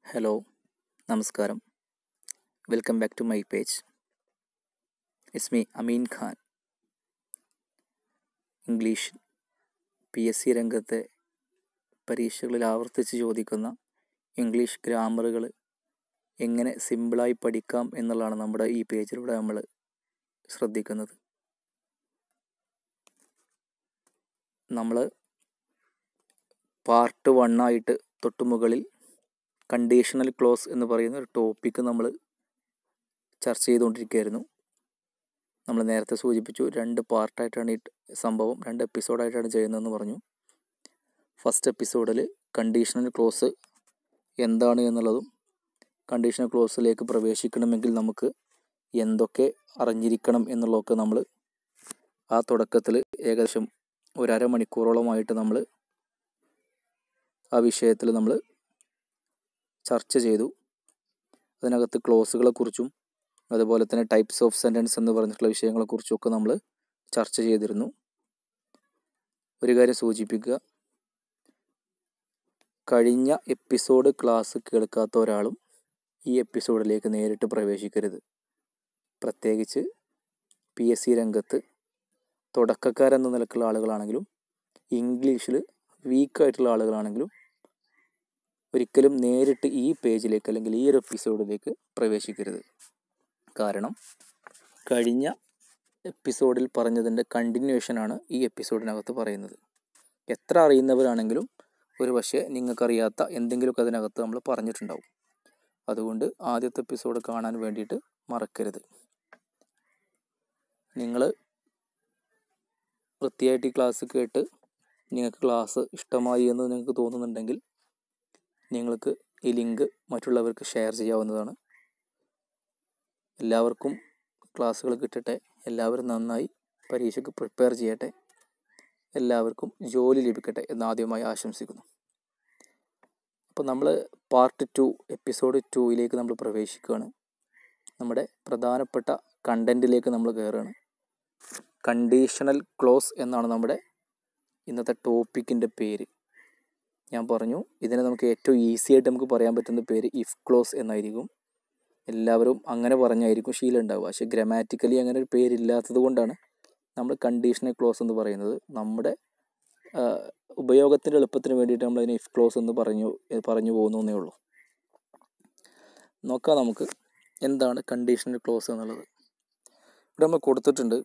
Hello, നമസ്കാരം. Welcome back to my page. It's me Ameen Khan. English PSC രംഗത്തെ പരീക്ഷകളിൽ ആവർത്തിച്ച് ചോദിക്കുന്ന ഇംഗ്ലീഷ് ഗ്രാമറുകൾ എങ്ങനെ സിമ്പിളായി പഠിക്കാം എന്നുള്ളതാണ് നമ്മുടെ ഈ പേജിലൂടെ നമ്മൾ ശ്രദ്ധിക്കുന്നത്. നമ്മൾ പാർട്ട് 1 ആയിട്ട് തൊട്ടുമുകളിൽ കണ്ടീഷണൽ ക്ലോസ് എന്ന് പറയുന്ന ഒരു ടോപ്പിക്ക് നമ്മൾ ചർച്ച ചെയ്തുകൊണ്ടിരിക്കുകയായിരുന്നു. നമ്മൾ നേരത്തെ സൂചിപ്പിച്ചു 2 പാർട്ടായിട്ടാണ് ഈ സംഭവം, 2 എപ്പിസോഡായിട്ടാണ് ചെയ്യുന്നതെന്ന് പറഞ്ഞു. ഫസ്റ്റ് എപ്പിസോഡിൽ കണ്ടീഷണൽ ക്ലോസ് എന്താണ് എന്നുള്ളതും കണ്ടീഷണൽ ക്ലോസിലേക്ക് പ്രവേശിക്കണമെങ്കിൽ നമുക്ക് എന്തൊക്കെ അറിഞ്ഞിരിക്കണം എന്നുള്ളതൊക്കെ നമ്മൾ ആ തുടക്കത്തിൽ ഏകദേശം 1.5 മണിക്കൂറോളമായിട്ട് നമ്മൾ ആ വിഷയത്തിൽ നമ്മൾ ചർച്ച ചെയ്തു. അതിനകത്ത് ക്ലോസുകളെക്കുറിച്ചും അതുപോലെ തന്നെ ടൈപ്സ് ഓഫ് സെൻറ്റൻസ് എന്ന് പറഞ്ഞിട്ടുള്ള വിഷയങ്ങളെക്കുറിച്ചൊക്കെ നമ്മൾ ചർച്ച ചെയ്തിരുന്നു. ഒരു കാര്യം സൂചിപ്പിക്കുക, കഴിഞ്ഞ എപ്പിസോഡ് ക്ലാസ് കേൾക്കാത്ത ഒരാളും ഈ എപ്പിസോഡിലേക്ക് നേരിട്ട് പ്രവേശിക്കരുത്. പ്രത്യേകിച്ച് PSC രംഗത്ത് തുടക്കക്കാരെന്ന നിലക്കുള്ള ആളുകളാണെങ്കിലും ഇംഗ്ലീഷിൽ വീക്കായിട്ടുള്ള ആളുകളാണെങ്കിലും ഒരിക്കലും നേരിട്ട് ഈ പേജിലേക്ക് അല്ലെങ്കിൽ ഈ ഒരു എപ്പിസോഡിലേക്ക് പ്രവേശിക്കരുത്. കാരണം കഴിഞ്ഞ എപ്പിസോഡിൽ പറഞ്ഞതിൻ്റെ കണ്ടിന്യൂഷനാണ് ഈ എപ്പിസോഡിനകത്ത് പറയുന്നത്. എത്ര അറിയുന്നവരാണെങ്കിലും ഒരു പക്ഷേ നിങ്ങൾക്കറിയാത്ത എന്തെങ്കിലുമൊക്കെ അതിനകത്ത് നമ്മൾ പറഞ്ഞിട്ടുണ്ടാവും. അതുകൊണ്ട് ആദ്യത്തെ എപ്പിസോഡ് കാണാൻ വേണ്ടിയിട്ട് മറക്കരുത്. നിങ്ങൾ വൃത്തിയായിട്ട് ഈ ക്ലാസ് കേട്ട് നിങ്ങൾക്ക് ക്ലാസ് ഇഷ്ടമായി എന്ന് നിങ്ങൾക്ക് തോന്നുന്നുണ്ടെങ്കിൽ നിങ്ങൾക്ക് ഈ ലിങ്ക് മറ്റുള്ളവർക്ക് ഷെയർ ചെയ്യാവുന്നതാണ്. എല്ലാവർക്കും ക്ലാസ്സുകൾ കിട്ടട്ടെ, എല്ലാവരും നന്നായി പരീക്ഷയ്ക്ക് പ്രിപ്പയർ ചെയ്യട്ടെ, എല്ലാവർക്കും ജോലി ലഭിക്കട്ടെ എന്നാദ്യമായി ആശംസിക്കുന്നു. അപ്പോൾ നമ്മൾ പാർട്ട് 2 എപ്പിസോഡ് 2 നമ്മൾ പ്രവേശിക്കുകയാണ്. നമ്മുടെ പ്രധാനപ്പെട്ട കണ്ടൻറ്റിലേക്ക് നമ്മൾ കയറുകയാണ്. കണ്ടീഷണൽ ക്ലോസ് എന്നാണ് നമ്മുടെ ഇന്നത്തെ ടോപ്പിക്കിൻ്റെ പേര്. ഞാൻ പറഞ്ഞു, ഇതിനെ നമുക്ക് ഏറ്റവും ഈസി ആയിട്ട് നമുക്ക് പറയാൻ പറ്റുന്ന പേര് ഇഫ് ക്ലോസ് എന്നായിരിക്കും. എല്ലാവരും അങ്ങനെ പറഞ്ഞായിരിക്കും ശീലം ഉണ്ടാവുക. പക്ഷേ ഗ്രാമാറ്റിക്കലി അങ്ങനെ ഒരു പേരില്ലാത്തത് കൊണ്ടാണ് നമ്മൾ കണ്ടീഷണൽ ക്ലോസ് എന്ന് പറയുന്നത്. നമ്മുടെ ഉപയോഗത്തിൻ്റെ എളുപ്പത്തിന് വേണ്ടിയിട്ട് നമ്മളതിനെ ഇഫ് ക്ലോസ് എന്ന് പറഞ്ഞു പോകുന്നേ ഉള്ളൂ. നോക്കാം നമുക്ക് എന്താണ് കണ്ടീഷണൽ ക്ലോസ് എന്നുള്ളത്. ഇവിടെ നമ്മൾ കൊടുത്തിട്ടുണ്ട്.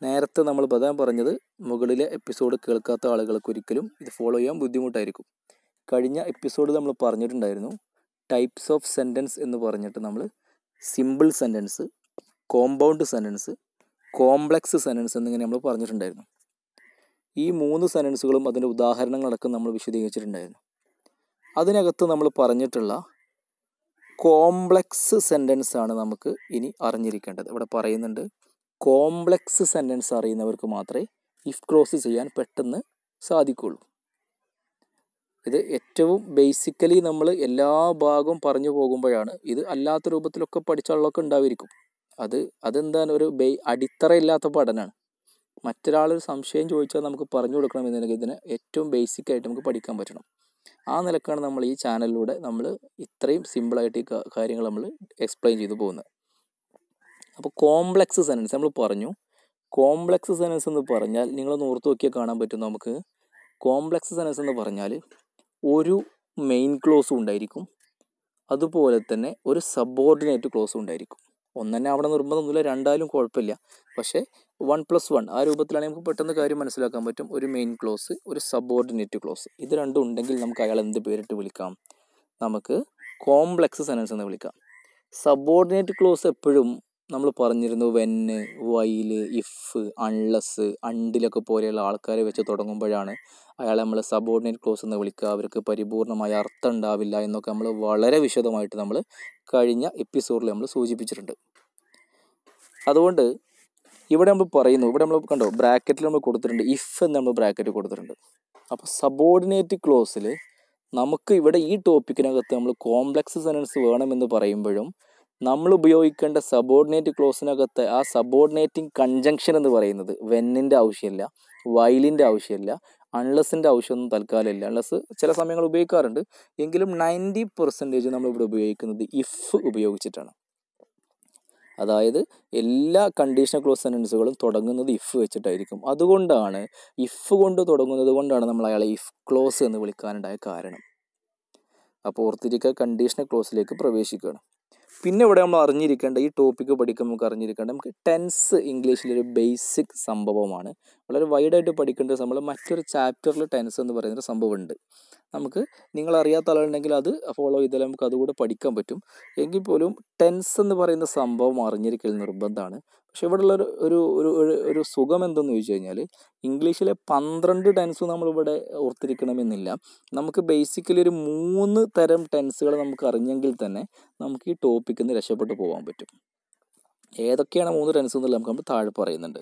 നേരത്തെ നമ്മൾ പറഞ്ഞത് മുകളിലെ എപ്പിസോഡ് കേൾക്കാത്ത ആളുകൾക്ക് ഒരിക്കലും ഇത് ഫോളോ ചെയ്യാൻ ബുദ്ധിമുട്ടായിരിക്കും. കഴിഞ്ഞ എപ്പിസോഡ് നമ്മൾ പറഞ്ഞിട്ടുണ്ടായിരുന്നു ടൈപ്സ് ഓഫ് സെൻറ്റൻസ് എന്ന് പറഞ്ഞിട്ട് നമ്മൾ simple sentence, compound sentence, complex sentence എന്നിങ്ങനെ നമ്മൾ പറഞ്ഞിട്ടുണ്ടായിരുന്നു. ഈ 3 സെൻറ്റൻസുകളും അതിൻ്റെ ഉദാഹരണങ്ങളടക്കം നമ്മൾ വിശദീകരിച്ചിട്ടുണ്ടായിരുന്നു. അതിനകത്ത് നമ്മൾ പറഞ്ഞിട്ടുള്ള കോംപ്ലക്സ് സെൻറ്റൻസ് ആണ് നമുക്ക് ഇനി അറിഞ്ഞിരിക്കേണ്ടത്. ഇവിടെ പറയുന്നുണ്ട്, കോംപ്ലക്സ് സെൻറ്റൻസ് അറിയുന്നവർക്ക് മാത്രമേ ഇഫ് ക്ലോസ് ചെയ്യാൻ പെട്ടെന്ന് സാധിക്കുള്ളൂ. ഇത് ഏറ്റവും ബേസിക്കലി നമ്മൾ എല്ലാ ഭാഗവും പറഞ്ഞു പോകുമ്പോഴാണ്. ഇത് അല്ലാത്ത രൂപത്തിലൊക്കെ പഠിച്ച ആളുകളൊക്കെ ഉണ്ടായിരിക്കും. അതെന്താണ് ഒരു അടിത്തറയില്ലാത്ത പഠനമാണ്. മറ്റൊരാളൊരു സംശയം ചോദിച്ചാൽ നമുക്ക് പറഞ്ഞു കൊടുക്കണമെന്നുണ്ടെങ്കിൽ ഇതിനെ ഏറ്റവും ബേസിക്കായിട്ട് നമുക്ക് പഠിക്കാൻ പറ്റണം. ആ നിലക്കാണ് നമ്മൾ ഈ ചാനലിലൂടെ നമ്മൾ ഇത്രയും സിമ്പിളായിട്ട് ഈ കാര്യങ്ങൾ നമ്മൾ എക്സ്പ്ലെയിൻ ചെയ്തു പോകുന്നത്. അപ്പോൾ കോംപ്ലക്സ് സെൻറ്റൻസ് നമ്മൾ പറഞ്ഞു. കോംപ്ലക്സ് സെൻറ്റൻസ് എന്ന് പറഞ്ഞാൽ നിങ്ങളൊന്ന് ഓർത്ത് നോക്കിയാൽ കാണാൻ പറ്റും നമുക്ക്. കോംപ്ലക്സ് സെൻറ്റൻസ് എന്ന് പറഞ്ഞാൽ ഒരു മെയിൻ ക്ലോസും ഉണ്ടായിരിക്കും, അതുപോലെ തന്നെ ഒരു സബോർഡിനേറ്റ് ക്ലോസും ഉണ്ടായിരിക്കും. ഒന്ന് തന്നെ അവിടെ നിർബന്ധമൊന്നുമില്ല, രണ്ടായാലും കുഴപ്പമില്ല. പക്ഷേ 1+1 ആ രൂപത്തിലാണെങ്കിൽ നമുക്ക് പെട്ടെന്ന് കാര്യം മനസ്സിലാക്കാൻ പറ്റും. ഒരു മെയിൻ ക്ലോസ്, ഒരു സബോർഡിനേറ്റ് ക്ലോസ്, ഇത് രണ്ടും ഉണ്ടെങ്കിൽ നമുക്ക് അയാൾ എന്ത് പേരിട്ട് വിളിക്കാം? നമുക്ക് കോംപ്ലക്സ് സെൻറ്റൻസ് എന്ന് വിളിക്കാം. സബോർഡിനേറ്റ് ക്ലോസ് എപ്പോഴും നമ്മൾ പറഞ്ഞിരുന്നു വെന്ന്, വൈല്, ഇഫ്, അൺലെസ്, അണ്ടിലൊക്കെ പോലെയുള്ള ആൾക്കാരെ വെച്ച് തുടങ്ങുമ്പോഴാണ് അയാളെ നമ്മൾ സബോർഡിനേറ്റ് ക്ലോസ് എന്ന് വിളിക്കുക. അവർക്ക് പരിപൂർണമായ അർത്ഥം ഉണ്ടാവില്ല എന്നൊക്കെ നമ്മൾ വളരെ വിശദമായിട്ട് നമ്മൾ കഴിഞ്ഞ എപ്പിസോഡിൽ നമ്മൾ സൂചിപ്പിച്ചിട്ടുണ്ട്. അതുകൊണ്ട് ഇവിടെ നമ്മൾ പറയുന്നു, ഇവിടെ നമ്മൾ കണ്ടോ ബ്രാക്കറ്റിൽ നമ്മൾ കൊടുത്തിട്ടുണ്ട്, ഇഫ് എന്ന് നമ്മൾ ബ്രാക്കറ്റ് കൊടുത്തിട്ടുണ്ട്. അപ്പോൾ സബോർഡിനേറ്റ് ക്ലോസിൽ നമുക്ക് ഇവിടെ ഈ ടോപ്പിക്കിനകത്ത് നമ്മൾ കോംപ്ലക്സ് സെൻറ്റൻസ് വേണമെന്ന് പറയുമ്പോഴും നമ്മൾ ഉപയോഗിക്കേണ്ട സബോർഡിനേറ്റ് ക്ലോസിനകത്ത് ആ സബോർഡിനേറ്റിംഗ് കൺജങ്ഷൻ എന്ന് പറയുന്നത് വെന്നിൻ്റെ ആവശ്യമില്ല, വൈലിൻ്റെ ആവശ്യമില്ല, അൺലെസ്സിൻ്റെ ആവശ്യമൊന്നും തൽക്കാലമില്ല. അൺലെസ് ചില സമയങ്ങൾ ഉപയോഗിക്കാറുണ്ട്, എങ്കിലും 90% നമ്മളിവിടെ ഉപയോഗിക്കുന്നത് ഇഫ് ഉപയോഗിച്ചിട്ടാണ്. അതായത് എല്ലാ കണ്ടീഷണൽ ക്ലോസ് സെൻറ്റൻസുകളും തുടങ്ങുന്നത് ഇഫ് വെച്ചിട്ടായിരിക്കും. അതുകൊണ്ടാണ് ഇഫ് കൊണ്ട് തുടങ്ങുന്നത് കൊണ്ടാണ് നമ്മൾ അയാളെ ഇഫ് ക്ലോസ് എന്ന് വിളിക്കാനുണ്ടായ കാരണം. അപ്പോൾ ഓർത്തിരിക്കുക, കണ്ടീഷണൽ ക്ലോസിലേക്ക് പ്രവേശിക്കുകയാണ്. പിന്നെ ഇവിടെ നമ്മൾ അറിഞ്ഞിരിക്കേണ്ട, ഈ ടോപ്പിക്ക് പഠിക്കുമ്പോൾ നമുക്ക് അറിഞ്ഞിരിക്കേണ്ട, നമുക്ക് ടെൻസ് ഇംഗ്ലീഷിലൊരു ബേസിക് സംഭവമാണ്. വളരെ വൈഡായിട്ട് പഠിക്കേണ്ട സംഭവം. മറ്റൊരു ചാപ്റ്ററിൽ ടെൻസ് എന്ന് പറയുന്നൊരു സംഭവമുണ്ട്. നമുക്ക് നിങ്ങളറിയാത്ത ആളുണ്ടെങ്കിൽ അത് ഫോളോ ചെയ്താൽ നമുക്ക് അതുകൂടെ പഠിക്കാൻ പറ്റും. എങ്കിൽ പോലും ടെൻസ് എന്ന് പറയുന്ന സംഭവം അറിഞ്ഞിരിക്കൽ നിർബന്ധമാണ്. പക്ഷെ ഇവിടെയുള്ള ഒരു സുഖം എന്തെന്ന് ചോദിച്ചു കഴിഞ്ഞാൽ, ഇംഗ്ലീഷിലെ 12 ടെൻസ് നമ്മളിവിടെ ഓർത്തിരിക്കണമെന്നില്ല. നമുക്ക് ബേസിക്കലി ഒരു 3 തരം ടെൻസുകൾ നമുക്ക് അറിഞ്ഞെങ്കിൽ തന്നെ നമുക്ക് ഈ ടോപ്പിക്കിൽ നിന്ന് രക്ഷപ്പെട്ടു പോകാൻ പറ്റും. ഏതൊക്കെയാണ് 3 ടെൻസ് എന്നുള്ളത് നമുക്ക് താഴെ പറയുന്നുണ്ട്.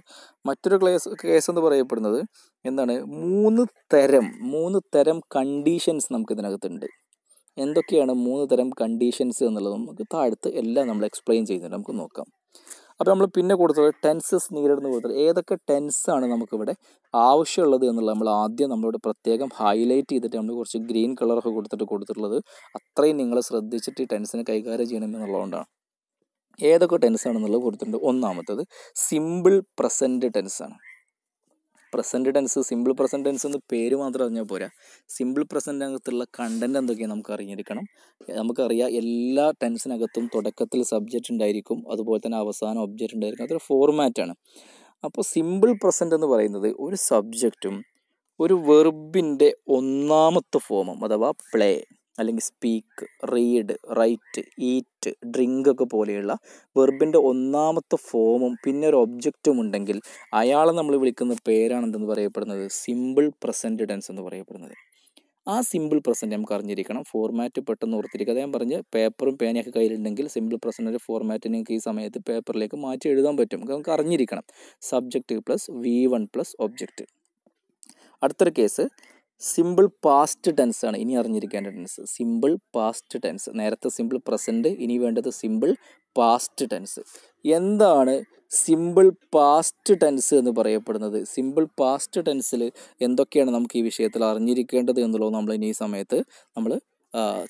മറ്റൊരു കേസ് എന്ന് പറയപ്പെടുന്നത് എന്താണ്, 3 തരം കണ്ടീഷൻസ് നമുക്ക് ഇതിനകത്തുണ്ട്. എന്തൊക്കെയാണ് 3 തരം കണ്ടീഷൻസ് എന്നുള്ളത് നമുക്ക് താഴത്ത് എല്ലാം നമ്മൾ എക്സ്പ്ലെയിൻ ചെയ്യുന്നുണ്ട്. നമുക്ക് നോക്കാം. അപ്പോൾ നമ്മൾ പിന്നെ കൊടുത്തത് ടെൻസസ് നീഡഡ് എന്ന് കൊടുത്തത് ഏതൊക്കെ ടെൻസാണ് നമുക്കിവിടെ ആവശ്യമുള്ളത് എന്നുള്ളത് നമ്മൾ ആദ്യം നമ്മളിവിടെ പ്രത്യേകം ഹൈലൈറ്റ് ചെയ്തിട്ട് നമ്മൾ കുറച്ച് ഗ്രീൻ കളറൊക്കെ കൊടുത്തിട്ടുള്ളത് അത്രയും നിങ്ങൾ ശ്രദ്ധിച്ചിട്ട് ഈ ടെൻസിനെ കൈകാര്യം ചെയ്യണമെന്നുള്ളതുകൊണ്ടാണ്. ഏതൊക്കെ ടെൻസാണെന്നുള്ളത് കൊടുത്തിട്ടുണ്ട്. ഒന്നാമത്തത് സിമ്പിൾ പ്രസൻറ്റ് ടെൻസാണ്. Present tense, simple present tense എന്ന് പേര് മാത്രം അറിഞ്ഞാൽ പോരാ, സിമ്പിൾ പ്രസൻറ്റിനകത്തുള്ള കണ്ടൻറ് എന്തൊക്കെയാണ് നമുക്ക് അറിഞ്ഞിരിക്കണം. നമുക്കറിയാം എല്ലാ ടെൻസിനകത്തും തുടക്കത്തിൽ സബ്ജക്റ്റ് ഉണ്ടായിരിക്കും, അതുപോലെ തന്നെ അവസാനം ഒബ്ജക്റ്റ് ഉണ്ടായിരിക്കും. അതൊരു ഫോർമാറ്റാണ്. അപ്പോൾ സിമ്പിൾ പ്രസൻറ്റ് എന്ന് പറയുന്നത് ഒരു സബ്ജക്റ്റും ഒരു വെർബിൻ്റെ ഒന്നാമത്തെ ഫോമും, അഥവാ പ്ലേ അല്ലെങ്കിൽ speak, read, write, eat, drink ഒക്കെ പോലെയുള്ള വെർബിൻ്റെ ഒന്നാമത്തെ ഫോമും പിന്നെ ഒരു ഒബ്ജക്റ്റും ഉണ്ടെങ്കിൽ അയാളെ നമ്മൾ വിളിക്കുന്ന പേരാണ് എന്തെന്ന് പറയപ്പെടുന്നത്, സിമ്പിൾ പ്രസൻറ്റ് ടെൻസ് എന്ന് പറയപ്പെടുന്നത്. ആ സിമ്പിൾ പ്രസൻറ്റ് നമുക്ക് അറിഞ്ഞിരിക്കണം. ഫോർമാറ്റ് പെട്ടെന്ന് ഓർത്തിരിക്കുക. ഞാൻ പറഞ്ഞ് പേപ്പറും പേനയൊക്കെ കയ്യിലുണ്ടെങ്കിൽ സിമ്പിൾ പ്രസൻറ്റിൻ്റെ ഫോർമാറ്റ് നിങ്ങൾക്ക് ഈ സമയത്ത് പേപ്പറിലേക്ക് മാറ്റി എഴുതാൻ പറ്റും. നമുക്ക് അറിഞ്ഞിരിക്കണം. Subject plus V1 plus object. അടുത്തൊരു കേസ് സിമ്പിൾ പാസ്റ്റ് ടെൻസ് ആണ്. ഇനി അറിഞ്ഞിരിക്കേണ്ട ടെൻസ് സിമ്പിൾ പാസ്റ്റ് ടെൻസ്. നേരത്തെ സിമ്പിൾ പ്രസൻറ്റ്, ഇനി വേണ്ടത് സിമ്പിൾ പാസ്റ്റ് ടെൻസ്. എന്താണ് സിമ്പിൾ പാസ്റ്റ് ടെൻസ് എന്ന് പറയപ്പെടുന്നത്? സിമ്പിൾ പാസ്റ്റ് ടെൻസിൽ എന്തൊക്കെയാണ് നമുക്ക് ഈ വിഷയത്തിൽ അറിഞ്ഞിരിക്കേണ്ടത് എന്നുള്ളത് നമ്മൾ ഇനി ഈ സമയത്ത് നമ്മൾ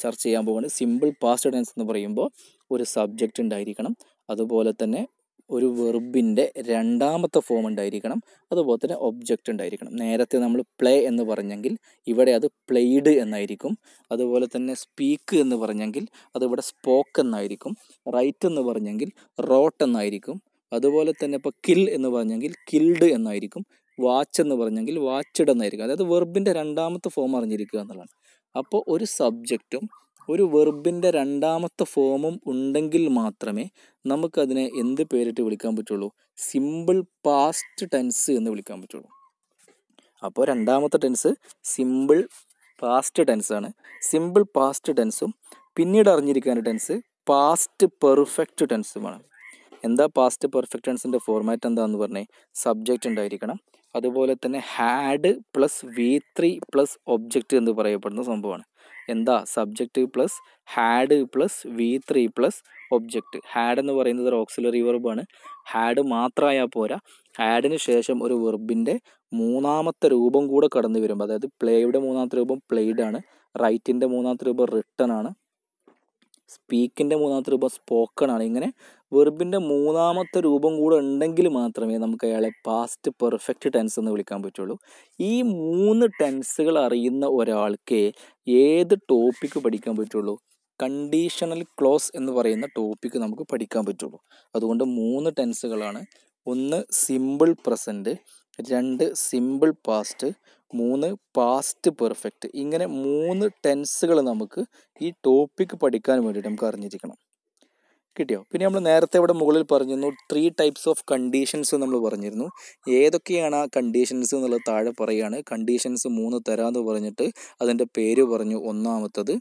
ചർച്ച ചെയ്യാൻ പോവുകയാണ്. സിമ്പിൾ പാസ്റ്റ് ടെൻസ് എന്ന് പറയുമ്പോൾ ഒരു സബ്ജക്റ്റ് ഉണ്ടായിരിക്കണം, അതുപോലെ തന്നെ ഒരു വെർബിൻ്റെ രണ്ടാമത്തെ ഫോം ഉണ്ടായിരിക്കണം, അതുപോലെ തന്നെ ഒബ്ജക്റ്റ് ഉണ്ടായിരിക്കണം. നേരത്തെ നമ്മൾ പ്ലേ എന്ന് പറഞ്ഞെങ്കിൽ ഇവിടെ അത് പ്ലേഡ് എന്നായിരിക്കും. അതുപോലെ തന്നെ സ്പീക്ക് എന്ന് പറഞ്ഞെങ്കിൽ അതിവിടെ സ്പോക്ക് എന്നായിരിക്കും. റൈറ്റ് എന്ന് പറഞ്ഞെങ്കിൽ റോട്ട് എന്നായിരിക്കും. അതുപോലെ തന്നെ ഇപ്പോൾ കിൽ എന്ന് പറഞ്ഞെങ്കിൽ കിൽഡ് എന്നായിരിക്കും. വാച്ച് എന്ന് പറഞ്ഞെങ്കിൽ വാച്ച്ഡ് എന്നായിരിക്കും. അതായത് വെർബിൻ്റെ രണ്ടാമത്തെ ഫോം അറിഞ്ഞിരിക്കുക എന്നുള്ളതാണ്. അപ്പോൾ ഒരു സബ്ജക്റ്റും ഒരു വെർബിൻ്റെ രണ്ടാമത്തെ ഫോമും ഉണ്ടെങ്കിൽ മാത്രമേ നമുക്കതിനെ എന്ത് പേരിട്ട് വിളിക്കാൻ പറ്റുള്ളൂ? സിമ്പിൾ പാസ്റ്റ് ടെൻസ് എന്ന് വിളിക്കാൻ പറ്റുള്ളൂ. അപ്പോൾ രണ്ടാമത്തെ ടെൻസ് സിമ്പിൾ പാസ്റ്റ് ടെൻസാണ്. സിമ്പിൾ പാസ്റ്റ് ടെൻസും പിന്നീട് അറിഞ്ഞിരിക്കേണ്ട ടെൻസ് പാസ്റ്റ് പെർഫെക്റ്റ് ടെൻസുമാണ്. എന്താ പാസ്റ്റ് പെർഫെക്റ്റ് ടെൻസിൻ്റെ ഫോർമാറ്റ് എന്താണെന്ന് പറഞ്ഞേ? സബ്ജക്റ്റ് ഉണ്ടായിരിക്കണം, അതുപോലെ തന്നെ had plus V3 plus object എന്ന് പറയപ്പെടുന്ന സംഭവമാണ്. എന്താ? Subject plus had plus V3 plus object. Had എന്ന് പറയുന്നത് ഒരു ഓക്സിലറി വെർബാണ്. ഹാഡ് മാത്രമായാൽ പോരാ, ഹാഡിന് ശേഷം ഒരു വെർബിൻ്റെ മൂന്നാമത്തെ രൂപം കൂടെ കടന്നു വരുമ്പോൾ, അതായത് പ്ലേയുടെ മൂന്നാമത്തെ രൂപം പ്ലേഡ് ആണ്, റൈറ്റിൻ്റെ മൂന്നാമത്തെ രൂപം റിട്ടൺ ആണ്, സ്പീക്കിൻ്റെ മൂന്നാമത്തെ രൂപം സ്പോക്കൺ ആണ്. ഇങ്ങനെ വെർബിൻ്റെ മൂന്നാമത്തെ രൂപം കൂടെ ഉണ്ടെങ്കിൽ മാത്രമേ നമുക്ക് അയാളെ പാസ്റ്റ് പെർഫെക്റ്റ് ടെൻസ് എന്ന് വിളിക്കാൻ പറ്റുള്ളൂ. ഈ 3 ടെൻസുകൾ അറിയുന്ന ഒരാൾക്ക് ഏത് ടോപ്പിക്ക് പഠിക്കാൻ പറ്റുള്ളൂ? കണ്ടീഷണൽ ക്ലോസ് എന്ന് പറയുന്ന ടോപ്പിക്ക് നമുക്ക് പഠിക്കാൻ പറ്റുള്ളൂ. അതുകൊണ്ട് 3 ടെൻസുകളാണ്. 1 simple present, 2 simple past, 3 past perfect. ഇങ്ങനെ 3 ടെൻസുകൾ നമുക്ക് ഈ ടോപ്പിക്ക് പഠിക്കാൻ വേണ്ടിയിട്ട് നമുക്ക് അറിഞ്ഞിരിക്കണം. കിട്ടിയോ? പിന്നെ നമ്മൾ നേരത്തെ ഇവിടെ മുകളിൽ പറഞ്ഞിരുന്നു 3 ടൈപ്സ് ഓഫ് കണ്ടീഷൻസ് നമ്മൾ പറഞ്ഞിരുന്നു. ഏതൊക്കെയാണ് ആ കണ്ടീഷൻസ് എന്നുള്ളത് താഴെ പറയുകയാണ്. കണ്ടീഷൻസ് 3 തരാമെന്ന് പറഞ്ഞിട്ട് അതിൻ്റെ പേര് പറഞ്ഞു. ഒന്നാമത്തത്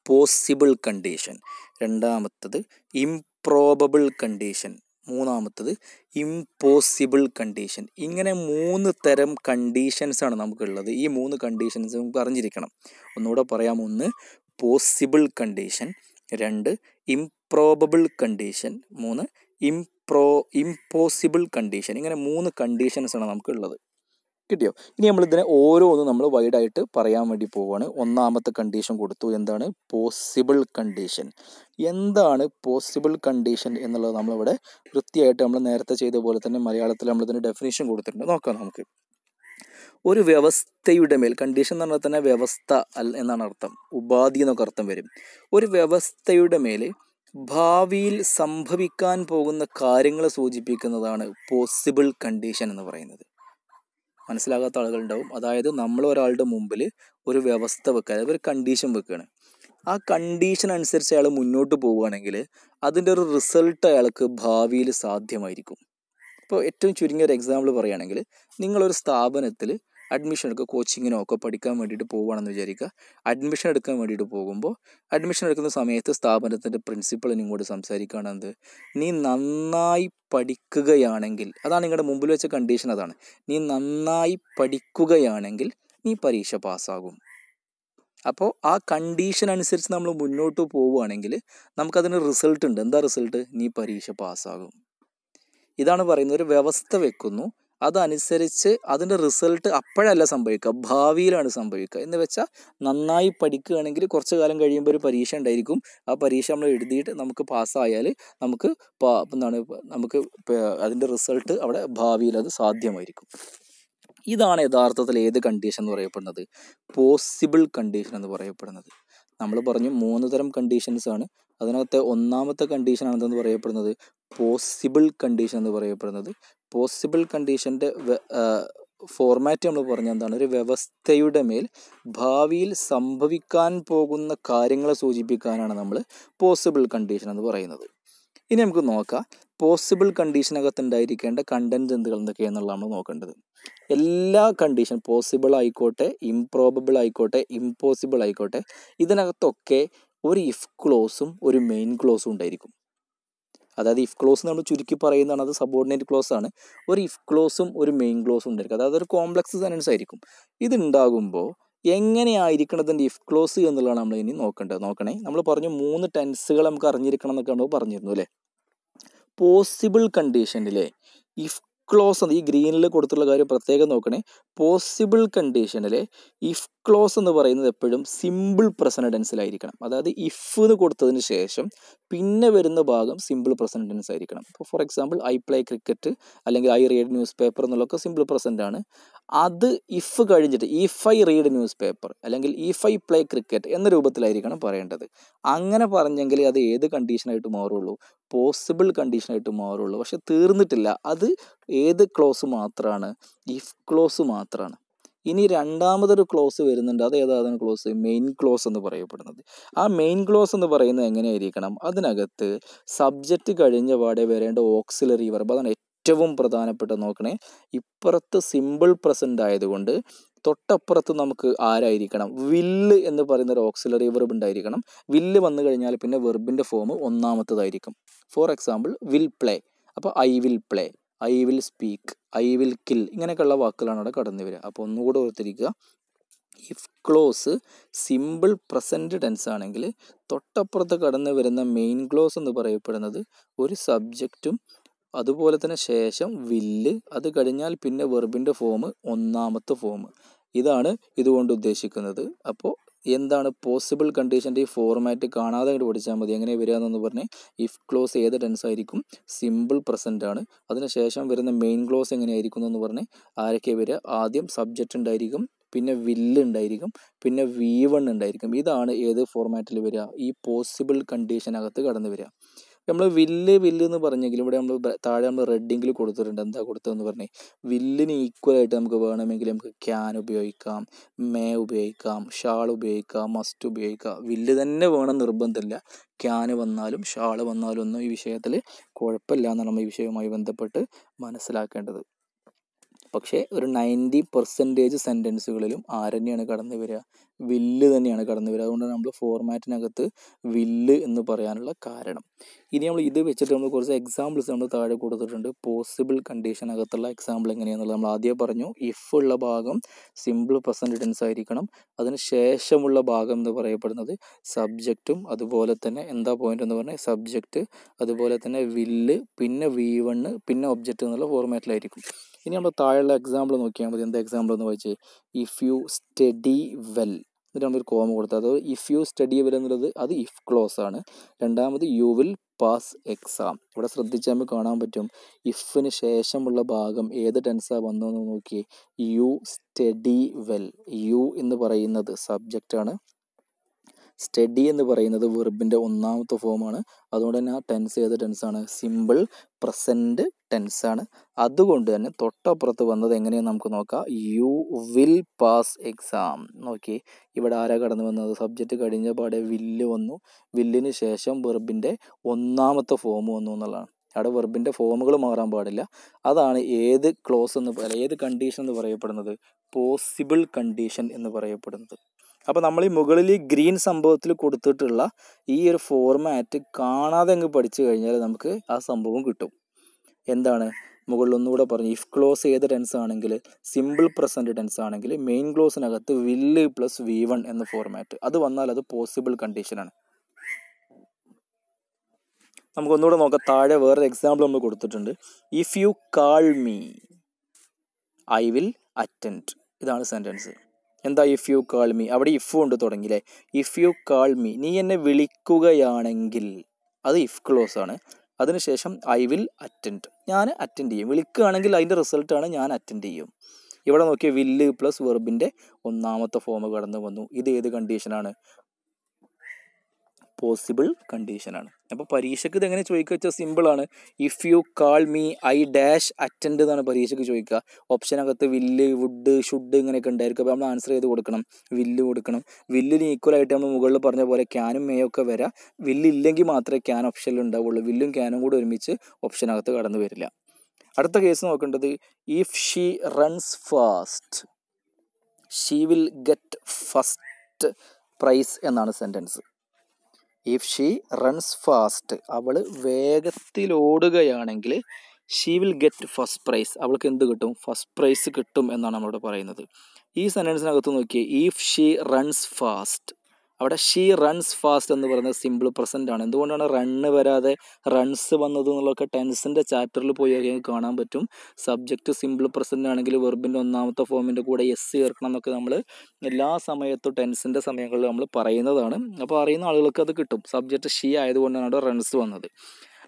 പോസിബിൾ കണ്ടീഷൻ, രണ്ടാമത്തത് ഇംപ്രോബബിൾ കണ്ടീഷൻ, മൂന്നാമത്തത് ഇംപോസിബിൾ കണ്ടീഷൻ. ഇങ്ങനെ 3 തരം കണ്ടീഷൻസാണ് നമുക്കുള്ളത്. ഈ 3 കണ്ടീഷൻസ് നമുക്ക് അറിഞ്ഞിരിക്കണം. ഒന്നുകൂടെ പറയാം. 1 possible condition, 2 improbable condition, 3 impossible condition. ഇങ്ങനെ 3 കണ്ടീഷൻസാണ് നമുക്കുള്ളത്. കിട്ടിയോ? ഇനി നമ്മളിതിനെ ഓരോന്നും നമ്മൾ വൈഡായിട്ട് പറയാൻ വേണ്ടി പോവുകയാണ്. ഒന്നാമത്തെ കണ്ടീഷൻ കൊടുത്തു, എന്താണ് പോസിബിൾ കണ്ടീഷൻ. എന്താണ് പോസിബിൾ കണ്ടീഷൻ എന്നുള്ളത് നമ്മളിവിടെ വൃത്തിയായിട്ട് നമ്മൾ നേരത്തെ ചെയ്ത പോലെ തന്നെ മലയാളത്തിൽ നമ്മളിതിന് ഡെഫിനേഷൻ കൊടുത്തിട്ടുണ്ട്. നോക്കാം നമുക്ക്. ഒരു വ്യവസ്ഥയുടെ മേൽ, കണ്ടീഷൻ എന്ന് പറഞ്ഞാൽ തന്നെ വ്യവസ്ഥ എന്നാണ് അർത്ഥം, ഉപാധി എന്നൊക്കെ അർത്ഥം വരും. ഒരു വ്യവസ്ഥയുടെ മേൽ ഭാവിയിൽ സംഭവിക്കാൻ പോകുന്ന കാര്യങ്ങളെ സൂചിപ്പിക്കുന്നതാണ് പോസിബിൾ കണ്ടീഷൻ എന്ന് പറയുന്നത്. മനസ്സിലാകാത്ത ആളുകളുണ്ടാവും. അതായത് നമ്മൾ ഒരാളുടെ മുമ്പിൽ ഒരു വ്യവസ്ഥ വെക്കുക, അതായത് ഒരു കണ്ടീഷൻ വെക്കുകയാണ്. ആ കണ്ടീഷൻ അനുസരിച്ച് അയാൾ മുന്നോട്ട് പോവുകയാണെങ്കിൽ അതിൻ്റെ ഒരു റിസൾട്ട് അയാൾക്ക് ഭാവിയിൽ സാധ്യമായിരിക്കും. ഇപ്പോൾ ഏറ്റവും ചുരുങ്ങിയ ഒരു എക്സാമ്പിൾ പറയുകയാണെങ്കിൽ, നിങ്ങളൊരു സ്ഥാപനത്തിൽ അഡ്മിഷൻ എടുക്കുക, കോച്ചിങ്ങിനോ ഒക്കെ പഠിക്കാൻ വേണ്ടിയിട്ട് പോവുകയാണെന്ന് വിചാരിക്കുക. അഡ്മിഷൻ എടുക്കാൻ വേണ്ടിയിട്ട് പോകുമ്പോൾ അഡ്മിഷൻ എടുക്കുന്ന സമയത്ത് സ്ഥാപനത്തിൻ്റെ പ്രിൻസിപ്പൾ നിങ്ങളോട് സംസാരിക്കുകയാണെന്ത്, നീ നന്നായി പഠിക്കുകയാണെങ്കിൽ, അതാണ് നിങ്ങളുടെ മുമ്പിൽ വെച്ച കണ്ടീഷൻ, അതാണ് നീ നന്നായി പഠിക്കുകയാണെങ്കിൽ നീ പരീക്ഷ പാസ്സാകും. അപ്പോൾ ആ കണ്ടീഷൻ അനുസരിച്ച് നമ്മൾ മുന്നോട്ട് പോവുകയാണെങ്കിൽ നമുക്കതിന് റിസൾട്ട് ഉണ്ട്. എന്താ റിസൾട്ട്? നീ പരീക്ഷ പാസ്സാകും. ഇതാണ് പറയുന്നത്. ഒരു വ്യവസ്ഥ വെക്കുന്നു, അതനുസരിച്ച് അതിൻ്റെ റിസൾട്ട് അപ്പോഴല്ല സംഭവിക്കുക, ഭാവിയിലാണ് സംഭവിക്കുക. എന്ന് വെച്ചാൽ നന്നായി പഠിക്കുകയാണെങ്കിൽ കുറച്ച് കാലം കഴിയുമ്പോൾ ഒരു പരീക്ഷ ഉണ്ടായിരിക്കും. ആ പരീക്ഷ നമ്മൾ എഴുതിയിട്ട് നമുക്ക് പാസ്സായാൽ നമുക്ക് നമുക്ക് അതിൻ്റെ റിസൾട്ട് അവിടെ ഭാവിയിൽ അത് സാധ്യമായിരിക്കും. ഇതാണ് യഥാർത്ഥത്തിൽ ഏത് കണ്ടീഷൻ എന്ന് പറയപ്പെടുന്നത്? പോസിബിൾ കണ്ടീഷൻ എന്ന് പറയപ്പെടുന്നത്. നമ്മൾ പറഞ്ഞു 3 തരം കണ്ടീഷൻസ് ആണ്. അതിനകത്തെ ഒന്നാമത്തെ കണ്ടീഷനാണ് എന്തെന്ന് പറയപ്പെടുന്നത്? പോസിബിൾ കണ്ടീഷൻ എന്ന് പറയപ്പെടുന്നത്. പോസിബിൾ കണ്ടീഷൻ്റെ ഫോർമാറ്റ് നമ്മൾ പറഞ്ഞ എന്താണ്? ഒരു വ്യവസ്ഥയുടെ മേൽ ഭാവിയിൽ സംഭവിക്കാൻ പോകുന്ന കാര്യങ്ങളെ സൂചിപ്പിക്കാനാണ് നമ്മൾ പോസിബിൾ കണ്ടീഷൻ എന്ന് പറയുന്നത്. ഇനി നമുക്ക് നോക്കാം, പോസിബിൾ കണ്ടീഷനകത്ത് ഉണ്ടായിരിക്കേണ്ട കണ്ടൻറ് എന്തൊക്കെയാണെന്നുള്ള നമ്മൾ നോക്കേണ്ടത്. എല്ലാ കണ്ടീഷൻ, പോസിബിൾ ആയിക്കോട്ടെ, ഇംപ്രോബബിൾ ആയിക്കോട്ടെ, ഇംപോസിബിൾ ആയിക്കോട്ടെ, ഇതിനകത്തൊക്കെ ഒരു ഇഫ് ക്ലോസും ഒരു മെയിൻ ക്ലോസും ഉണ്ടായിരിക്കും. അതായത് ഇഫ് ക്ലോസ് നമ്മൾ ചുരുക്കി പറയുന്നതാണ്, അത് സബോർഡിനേറ്റ് ക്ലോസ് ആണ്. ഒരു ഇഫ് ക്ലോസും ഒരു മെയിൻ ക്ലോസും ഉണ്ടായിരിക്കും. അതായത് ഒരു കോംപ്ലക്സ് സെന്റൻസ് ആയിരിക്കും. ഇതുണ്ടാകുമ്പോൾ എങ്ങനെയായിരിക്കണതിൻ്റെ ഇഫ് ക്ലോസ് എന്നുള്ളതാണ് നമ്മൾ ഇനി നോക്കേണ്ടത്. നോക്കണേ, നമ്മൾ പറഞ്ഞു 3 ടെൻസുകൾ നമുക്ക് അറിഞ്ഞിരിക്കണം എന്നൊക്കെ നമ്മൾ പറഞ്ഞിരുന്നു അല്ലേ? പോസിബിൾ കണ്ടീഷനിലെ ഇഫ് ക്ലോസ്, ഈ ഗ്രീനിൽ കൊടുത്തുള്ള കാര്യം പ്രത്യേകം നോക്കണേ. പോസിബിൾ കണ്ടീഷനിലെ ഇഫ് ക്ലോസ് എന്ന് പറയുന്നത് എപ്പോഴും സിമ്പിൾ പ്രസന്റ് ടെൻസിലായിരിക്കണം. അതായത് ഇഫ് എന്ന് കൊടുത്തതിന് ശേഷം പിന്നെ വരുന്ന ഭാഗം സിമ്പിൾ പ്രസന്റ് ടെൻസ് ആയിരിക്കണം. ഇപ്പോൾ for example I play cricket അല്ലെങ്കിൽ ഐ റീഡ് ന്യൂസ് പേപ്പർ എന്നുള്ളതൊക്കെ സിമ്പിൾ പ്രസന്റ് ആണ്. അത് ഇഫ് കഴിഞ്ഞിട്ട് if I read news paper അല്ലെങ്കിൽ ഇഫ് ഐ പ്ലേ ക്രിക്കറ്റ് എന്ന രൂപത്തിലായിരിക്കണം പറയേണ്ടത്. അങ്ങനെ പറഞ്ഞെങ്കിൽ അത് ഏത് കണ്ടീഷനായിട്ട് മാറുള്ളൂ? പോസിബിൾ കണ്ടീഷനായിട്ട് മാറുള്ളൂ. പക്ഷെ തീർന്നിട്ടില്ല. അത് ഏത് ക്ലോസ് മാത്രമാണ്? ഇഫ് ക്ലോസ് മാത്രമാണ്. ഇനി രണ്ടാമതൊരു ക്ലോസ് വരുന്നുണ്ട്. അത് ഏതാണ് ക്ലോസ്? മെയിൻ ക്ലോസ് എന്ന് പറയപ്പെടുന്നത്. ആ മെയിൻ ക്ലോസ് എന്ന് പറയുന്നത് എങ്ങനെയായിരിക്കണം? അതിനകത്ത് സബ്ജക്റ്റ് കഴിഞ്ഞ പാടെ വരേണ്ട ഓക്സിലറി വെർബ്, അതാണ് ഏറ്റവും പ്രധാനപ്പെട്ട. നോക്കണേ, ഇപ്പുറത്ത് സിമ്പിൾ പ്രസന്റ് ആയതുകൊണ്ട് തൊട്ടപ്പുറത്ത് നമുക്ക് ആരായിരിക്കണം? വില്ല് എന്ന് പറയുന്ന ഒരു ഓക്സിലറി വെർബ് ഉണ്ടായിരിക്കണം. വില്ല് വന്നു കഴിഞ്ഞാൽ പിന്നെ വെർബിൻ്റെ ഫോം ഒന്നാമത്തതായിരിക്കും. ഫോർ എക്സാമ്പിൾ വിൽ പ്ലേ, അപ്പോൾ I will play, I will speak, I will kill, ഇങ്ങനെയൊക്കെയുള്ള വാക്കുകളാണ് അവിടെ കടന്നു വരിക. അപ്പോൾ ഒന്നുകൂടെ ഓർത്തിരിക്കുക, if clause simple present tense ആണെങ്കിൽ തൊട്ടപ്പുറത്ത് കടന്നു വരുന്ന മെയിൻ ക്ലോസ് എന്ന് പറയപ്പെടുന്നത് ഒരു സബ്ജക്റ്റും അതുപോലെ തന്നെ ശേഷം വില്ല്, അത് കഴിഞ്ഞാൽ പിന്നെ വെർബിൻ്റെ ഫോം ഒന്നാമത്തെ ഫോം. ഇതാണ് ഇതുകൊണ്ട് ഉദ്ദേശിക്കുന്നത്. അപ്പോൾ എന്താണ് പോസിബിൾ കണ്ടീഷൻ്റെ ഈ ഫോർമാറ്റ് കാണാതെ അങ്ങോട്ട് പഠിച്ചാൽ മതി. എങ്ങനെ വരിക എന്നൊന്ന് പറഞ്ഞേ. ഇഫ് ക്ലോസ് ഏത് ടെൻസ് ആയിരിക്കും? സിമ്പിൾ പ്രസൻ്റ് ആണ്. അതിനുശേഷം വരുന്ന മെയിൻ ക്ലോസ് എങ്ങനെയായിരിക്കും എന്ന് പറഞ്ഞേ. ആരൊക്കെ വരിക? ആദ്യം സബ്ജക്റ്റ് ഉണ്ടായിരിക്കും, പിന്നെ വില്ല് ഉണ്ടായിരിക്കും, പിന്നെ V1 ഉണ്ടായിരിക്കും. ഇതാണ് ഏത് ഫോർമാറ്റിൽ വരിക? ഈ പോസിബിൾ കണ്ടീഷനകത്ത് കടന്നു വരിക. നമ്മൾ വില്ല് എന്ന് പറഞ്ഞെങ്കിലും ഇവിടെ നമ്മൾ താഴെ നമ്മൾ റെഡിങ്ങിൽ കൊടുത്തിട്ടുണ്ട്. എന്താ കൊടുത്തതെന്ന് പറഞ്ഞേ, വില്ലിന് ഈക്വലായിട്ട് നമുക്ക് വേണമെങ്കിൽ നമുക്ക് ക്യാൻ ഉപയോഗിക്കാം, മേ ഉപയോഗിക്കാം, ഷാൾ ഉപയോഗിക്കാം, മസ്റ്റ് ഉപയോഗിക്കാം. വില്ല് തന്നെ വേണം നിർബന്ധമില്ല. ക്യാൻ വന്നാലും ഷാൾ വന്നാലും ഒന്നും ഈ വിഷയത്തിൽ കുഴപ്പമില്ല എന്നാണ് നമ്മൾ ഈ വിഷയവുമായി ബന്ധപ്പെട്ട് മനസ്സിലാക്കേണ്ടത്. പക്ഷേ ഒരു 90% സെൻറ്റൻസുകളിലും ആരെന്നെയാണ് കടന്നു വരിക, വില്ല് തന്നെയാണ് കടന്നു വരിക. അതുകൊണ്ടാണ് നമ്മൾ ഫോർമാറ്റിനകത്ത് വില്ല് എന്ന് പറയാനുള്ള കാരണം. ഇനി നമ്മൾ ഇത് വെച്ചിട്ട് നമ്മൾ കുറച്ച് എക്സാമ്പിൾസ് നമ്മൾ താഴെ കൊടുത്തിട്ടുണ്ട്. പോസിബിൾ കണ്ടീഷനകത്തുള്ള എക്സാമ്പിൾ എങ്ങനെയാണെന്നുള്ളത് നമ്മൾ ആദ്യം പറഞ്ഞു. ഇഫ് ഉള്ള ഭാഗം സിമ്പിൾ പ്രസൻറ്റ് ടെൻസ് ആയിരിക്കണം. അതിന് ശേഷമുള്ള ഭാഗം എന്ന് പറയപ്പെടുന്നത് സബ്ജക്റ്റും അതുപോലെ തന്നെ എന്താ പോയിന്റ് എന്ന് പറഞ്ഞാൽ സബ്ജക്റ്റ്, അതുപോലെ തന്നെ വില്ല്, പിന്നെ V1 പിന്നെ ഒബ്ജക്റ്റ് എന്നുള്ള ഫോർമാറ്റിലായിരിക്കും. ഇനി നമ്മൾ താഴെയുള്ള എക്സാമ്പിൾ നോക്കിയാൽ മതി. എന്താ എക്സാമ്പിൾ എന്ന് വായിച്ചേ? ഇഫ് യു സ്റ്റഡി വെൽ, എന്നിട്ട് നമ്മളൊരു കോമ കൊടുത്തത്. അതായത് ഇഫ് യു സ്റ്റഡി വെൽ എന്നുള്ളത് അത് ഇഫ് ക്ലോസ് ആണ്. രണ്ടാമത് യു വിൽ പാസ് എക്സാം. ഇവിടെ ശ്രദ്ധിച്ചാൽ നമുക്ക് കാണാൻ പറ്റും ഇഫിന് ശേഷമുള്ള ഭാഗം ഏത് ടെൻസാണ് വന്നതെന്ന് നോക്കി. You study well. യു എന്ന് പറയുന്നത് സബ്ജക്റ്റാണ്, സ്റ്റഡി എന്ന് പറയുന്നത് വെർബിൻ്റെ ഒന്നാമത്തെ ഫോമാണ്. അതുകൊണ്ട് തന്നെ ആ ടെൻസ് ഏത് ടെൻസാണ്? Simple present ടെൻസാണ്. അതുകൊണ്ട് തന്നെ തൊട്ടപ്പുറത്ത് വന്നത് എങ്ങനെയാണെന്ന് നമുക്ക് നോക്കാം. You will pass exam. നോക്കി, ഇവിടെ ആരാ കടന്നു വന്നത്? സബ്ജക്റ്റ് കഴിഞ്ഞ പാടെ വില്ല് വന്നു. വില്ലിന് ശേഷം വെർബിൻ്റെ ഒന്നാമത്തെ ഫോം വന്നു എന്നുള്ളതാണ്. അവിടെ വെർബിൻ്റെ ഫോമുകൾ മാറാൻ പാടില്ല. അതാണ് ഏത് ക്ലോസ് എന്ന് ഏത് കണ്ടീഷൻ എന്ന് പറയപ്പെടുന്നത്? പോസിബിൾ കണ്ടീഷൻ എന്ന് പറയപ്പെടുന്നത്. അപ്പോൾ നമ്മൾ ഈ മുകളിൽ ഗ്രീൻ സംഭവത്തിൽ കൊടുത്തിട്ടുള്ള ഈ ഒരു ഫോർമാറ്റ് കാണാതെ അങ്ങ് പഠിച്ചു കഴിഞ്ഞാൽ നമുക്ക് ആ സംഭവം കിട്ടും. എന്താണ്? മുകളിൽ ഒന്നുകൂടെ പറഞ്ഞു. ഇഫ് ക്ലോസ് ഏത് ടെൻസ് ആണെങ്കിൽ, സിമ്പിൾ പ്രസൻറ്റ് ടെൻസ് ആണെങ്കിൽ മെയിൻ ക്ലോസിനകത്ത് വില്ല് പ്ലസ് V1 എന്ന ഫോർമാറ്റ്. അത് വന്നാൽ അത് പോസിബിൾ കണ്ടീഷനാണ്. നമുക്കൊന്നുകൂടെ നോക്കാം. താഴെ വേറൊരു എക്സാമ്പിൾ നമ്മൾ കൊടുത്തിട്ടുണ്ട്. If you call me I will attend. ഇതാണ് സെൻറ്റൻസ്. എന്താ ഇഫ് യു കാൾ മീ? അവിടെ ഇഫ് കൊണ്ട് തുടങ്ങിയില്ലേ? ഇഫ് യു കാൾ മീ, നീ എന്നെ വിളിക്കുകയാണെങ്കിൽ, അത് ഇഫ് ക്ലോസ് ആണ്. അതിനുശേഷം ഐ വിൽ അറ്റൻഡ്, ഞാൻ അറ്റൻഡ് ചെയ്യും. വിളിക്കുകയാണെങ്കിൽ അതിൻ്റെ റിസൾട്ടാണ് ഞാൻ അറ്റൻഡ് ചെയ്യും. ഇവിടെ നോക്കിയ വില്ല് പ്ലസ് വെർബിൻ്റെ ഒന്നാമത്തെ ഫോം കടന്നു വന്നു. ഇത് ഏത് കണ്ടീഷനാണ്? പോസിബിൾ കണ്ടീഷനാണ്. അപ്പോൾ പരീക്ഷയ്ക്ക് ഇതെങ്ങനെ ചോദിക്കുക വെച്ചാൽ സിമ്പിളാണ്. If you call me I dash attend എന്നാണ് പരീക്ഷയ്ക്ക് ചോദിക്കുക. ഓപ്ഷനകത്ത് വില്ല്, വുഡ്, ഷുഡ് ഇങ്ങനെയൊക്കെ ഉണ്ടായിരിക്കും. അപ്പോൾ നമ്മൾ ആൻസർ ചെയ്ത് കൊടുക്കണം. വില്ല് കൊടുക്കണം. വില്ലിന് ഈക്വലായിട്ട് നമ്മൾ മുകളിൽ പറഞ്ഞ പോലെ ക്യാനും മേയൊക്കെ വരാം. വില്ല് ഇല്ലെങ്കിൽ മാത്രമേ ക്യാൻ ഓപ്ഷനിൽ ഉണ്ടാവുള്ളൂ. വില്ലും ക്യാനും കൂടെ ഒരുമിച്ച് ഓപ്ഷനകത്ത് കടന്നു വരില്ല. അടുത്ത കേസ് നോക്കേണ്ടത് if she runs fast she will get first prize എന്നാണ് sentence. If she runs fast, അവൾ വേഗത്തിലോടുകയാണെങ്കിൽ she will get first prize, അവൾക്ക് എന്ത് കിട്ടും? ഫസ്റ്റ് പ്രൈസ് കിട്ടും എന്നാണ് നമ്മളിവിടെ പറയുന്നത്. ഈ സെൻറ്റൻസിനകത്ത് നോക്കിയേ, ഇഫ് ഷീ റൺസ് ഫാസ്റ്റ്, അവിടെ ഷീ റൺസ് ഫാസ്റ്റ് എന്ന് പറയുന്നത് സിമ്പിൾ പ്രസൻ്റ് ആണ്. എന്തുകൊണ്ടാണ് റണ്ണ് വരാതെ റൺസ് വന്നത് എന്നുള്ളതൊക്കെ ടെൻസിൻ്റെ ചാപ്റ്ററിൽ പോയി കാണാൻ പറ്റും. സബ്ജക്റ്റ് സിമ്പിൾ പ്രസൻ്റ് ആണെങ്കിൽ വെർബിൻ്റെ ഒന്നാമത്തെ ഫോമിൻ്റെ കൂടെ എസ് ചേർക്കണം എന്നൊക്കെ നമ്മൾ എല്ലാ സമയത്തും ടെൻസിൻ്റെ സമയങ്ങളിൽ നമ്മൾ പറയുന്നതാണ്. അപ്പോൾ അറിയുന്ന ആളുകൾക്ക് അത് കിട്ടും. സബ്ജക്റ്റ് ഷീ ആയതുകൊണ്ടാണ് അവിടെ റൺസ് വന്നത്.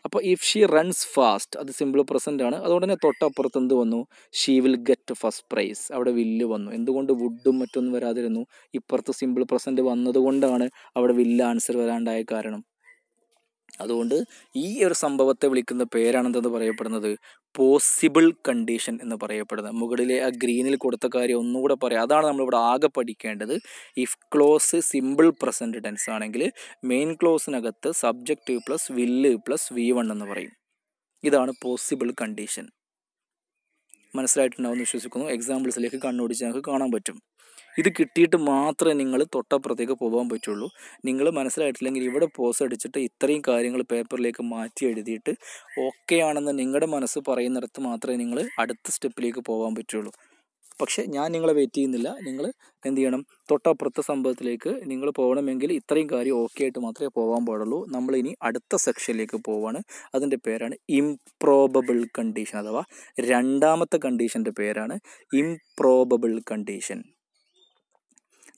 അപ്പോൾ ഇഫ് ഷീ റൺസ് ഫാസ്റ്റ് അത് സിമ്പിൾ പ്രസൻ്റ് ആണ്. അതുകൊണ്ട് തന്നെ തൊട്ടപ്പുറത്ത് എന്ത് വന്നു? She will get first price. അവിടെ വില്ല് വന്നു. എന്തുകൊണ്ട് വുഡും മറ്റൊന്നും വരാതിരുന്നു? ഇപ്പുറത്ത് സിമ്പിൾ പ്രസൻറ്റ് വന്നതുകൊണ്ടാണ് അവിടെ വില്ല് ആൻസർ വരാണ്ടായ കാരണം. അതുകൊണ്ട് ഈ ഒരു സംഭവത്തെ വിളിക്കുന്ന പേരാണെന്തെന്ന് പറയപ്പെടുന്നത്? പോസിബിൾ കണ്ടീഷൻ എന്ന് പറയപ്പെടുന്നത്. മുകളിലെ ആ ഗ്രീനിൽ കൊടുത്ത കാര്യം ഒന്നുകൂടെ പറയാം. അതാണ് നമ്മളിവിടെ ആകെ പഠിക്കേണ്ടത്. If clause simple present tense ആണെങ്കിൽ മെയിൻ ക്ലോസിനകത്ത് subject plus will plus V1 എന്ന് പറയും. ഇതാണ് പോസിബിൾ കണ്ടീഷൻ. മനസ്സിലായിട്ടുണ്ടാവുമെന്ന് വിശ്വസിക്കുന്നു. എക്സാമ്പിൾസിലേക്ക് കണ്ണോടിച്ച് ഞങ്ങൾക്ക് കാണാൻ പറ്റും. ഇത് കിട്ടിയിട്ട് മാത്രമേ നിങ്ങൾ തൊട്ടപ്പുറത്തേക്ക് പോകാൻ പറ്റുള്ളൂ. നിങ്ങൾ മനസ്സിലായിട്ടില്ലെങ്കിൽ ഇവിടെ പോസ് അടിച്ചിട്ട് ഇത്രയും കാര്യങ്ങൾ പേപ്പറിലേക്ക് മാറ്റി എഴുതിയിട്ട് ഓക്കെ ആണെന്ന് നിങ്ങളുടെ മനസ്സ് പറയുന്നിടത്ത് മാത്രമേ നിങ്ങൾ അടുത്ത സ്റ്റെപ്പിലേക്ക് പോകാൻ പറ്റുള്ളൂ. പക്ഷേ ഞാൻ നിങ്ങളെ വെയിറ്റ് ചെയ്യുന്നില്ല. നിങ്ങൾ എന്ത് ചെയ്യണം? തൊട്ടപ്പുറത്തെ സംഭവത്തിലേക്ക് നിങ്ങൾ പോകണമെങ്കിൽ ഇത്രയും കാര്യം ഓക്കെ ആയിട്ട് മാത്രമേ പോകാൻ പാടുള്ളൂ. നമ്മളിനി അടുത്ത സെക്ഷനിലേക്ക് പോവാണ്. അതിൻ്റെ പേരാണ് ഇംപ്രോബബിൾ കണ്ടീഷൻ, അഥവാ രണ്ടാമത്തെ കണ്ടീഷൻ്റെ പേരാണ് ഇംപ്രോബബിൾ കണ്ടീഷൻ.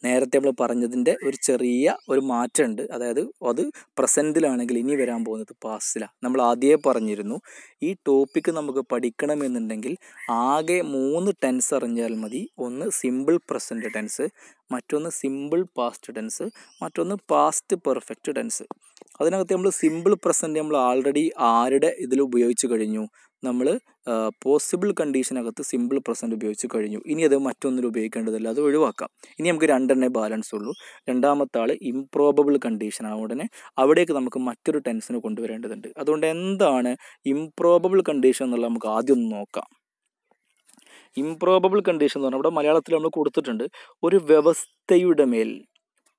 നേരത്തെ നമ്മൾ പറഞ്ഞതിൻ്റെ ഒരു ചെറിയ ഒരു മാറ്റമുണ്ട്. അതായത് അത് പ്രസൻറ്റിലാണെങ്കിൽ ഇനി വരാൻ പോകുന്നത് പാസ്റ്റിലാണ്. നമ്മൾ ആദ്യമേ പറഞ്ഞിരുന്നു ഈ ടോപ്പിക്ക് നമുക്ക് പഠിക്കണമെന്നുണ്ടെങ്കിൽ ആകെ 3 ടെൻസ് അറിഞ്ഞാൽ മതി. ഒന്ന് സിമ്പിൾ പ്രസൻറ്റ് ടെൻസ്, മറ്റൊന്ന് സിമ്പിൾ പാസ്റ്റ് ടെൻസ്, മറ്റൊന്ന് പാസ്റ്റ് പെർഫെക്റ്റ് ടെൻസ്. അതിനകത്ത് നമ്മൾ സിമ്പിൾ പ്രസൻറ്റ് നമ്മൾ ആൾറെഡി ആരുടെ ഇതിൽ ഉപയോഗിച്ച് കഴിഞ്ഞു? നമ്മൾ പോസിബിൾ കണ്ടീഷനകത്ത് സിമ്പിൾ പ്രസൻറ്റ് ഉപയോഗിച്ച് കഴിഞ്ഞു. ഇനി അത് മറ്റൊന്നിൽ ഉപയോഗിക്കേണ്ടതില്ല, അത് ഒഴിവാക്കാം. ഇനി നമുക്ക് 2 ബാലൻസ് ഉള്ളൂ. രണ്ടാമത്തെ ആൾ ഇംപ്രോബബിൾ കണ്ടീഷനാണ്. ഉടനെ അവിടേക്ക് നമുക്ക് മറ്റൊരു ടെൻസിന് കൊണ്ടുവരേണ്ടതുണ്ട്. അതുകൊണ്ട് എന്താണ് ഇംപ്രോബബിൾ കണ്ടീഷൻ എന്നുള്ളത് നമുക്ക് ആദ്യം ഒന്ന് നോക്കാം. ഇംപ്രോബബിൾ കണ്ടീഷൻ എന്ന് പറഞ്ഞാൽ ഇവിടെ മലയാളത്തിൽ നമ്മൾ കൊടുത്തിട്ടുണ്ട്, ഒരു വ്യവസ്ഥയുടെ മേൽ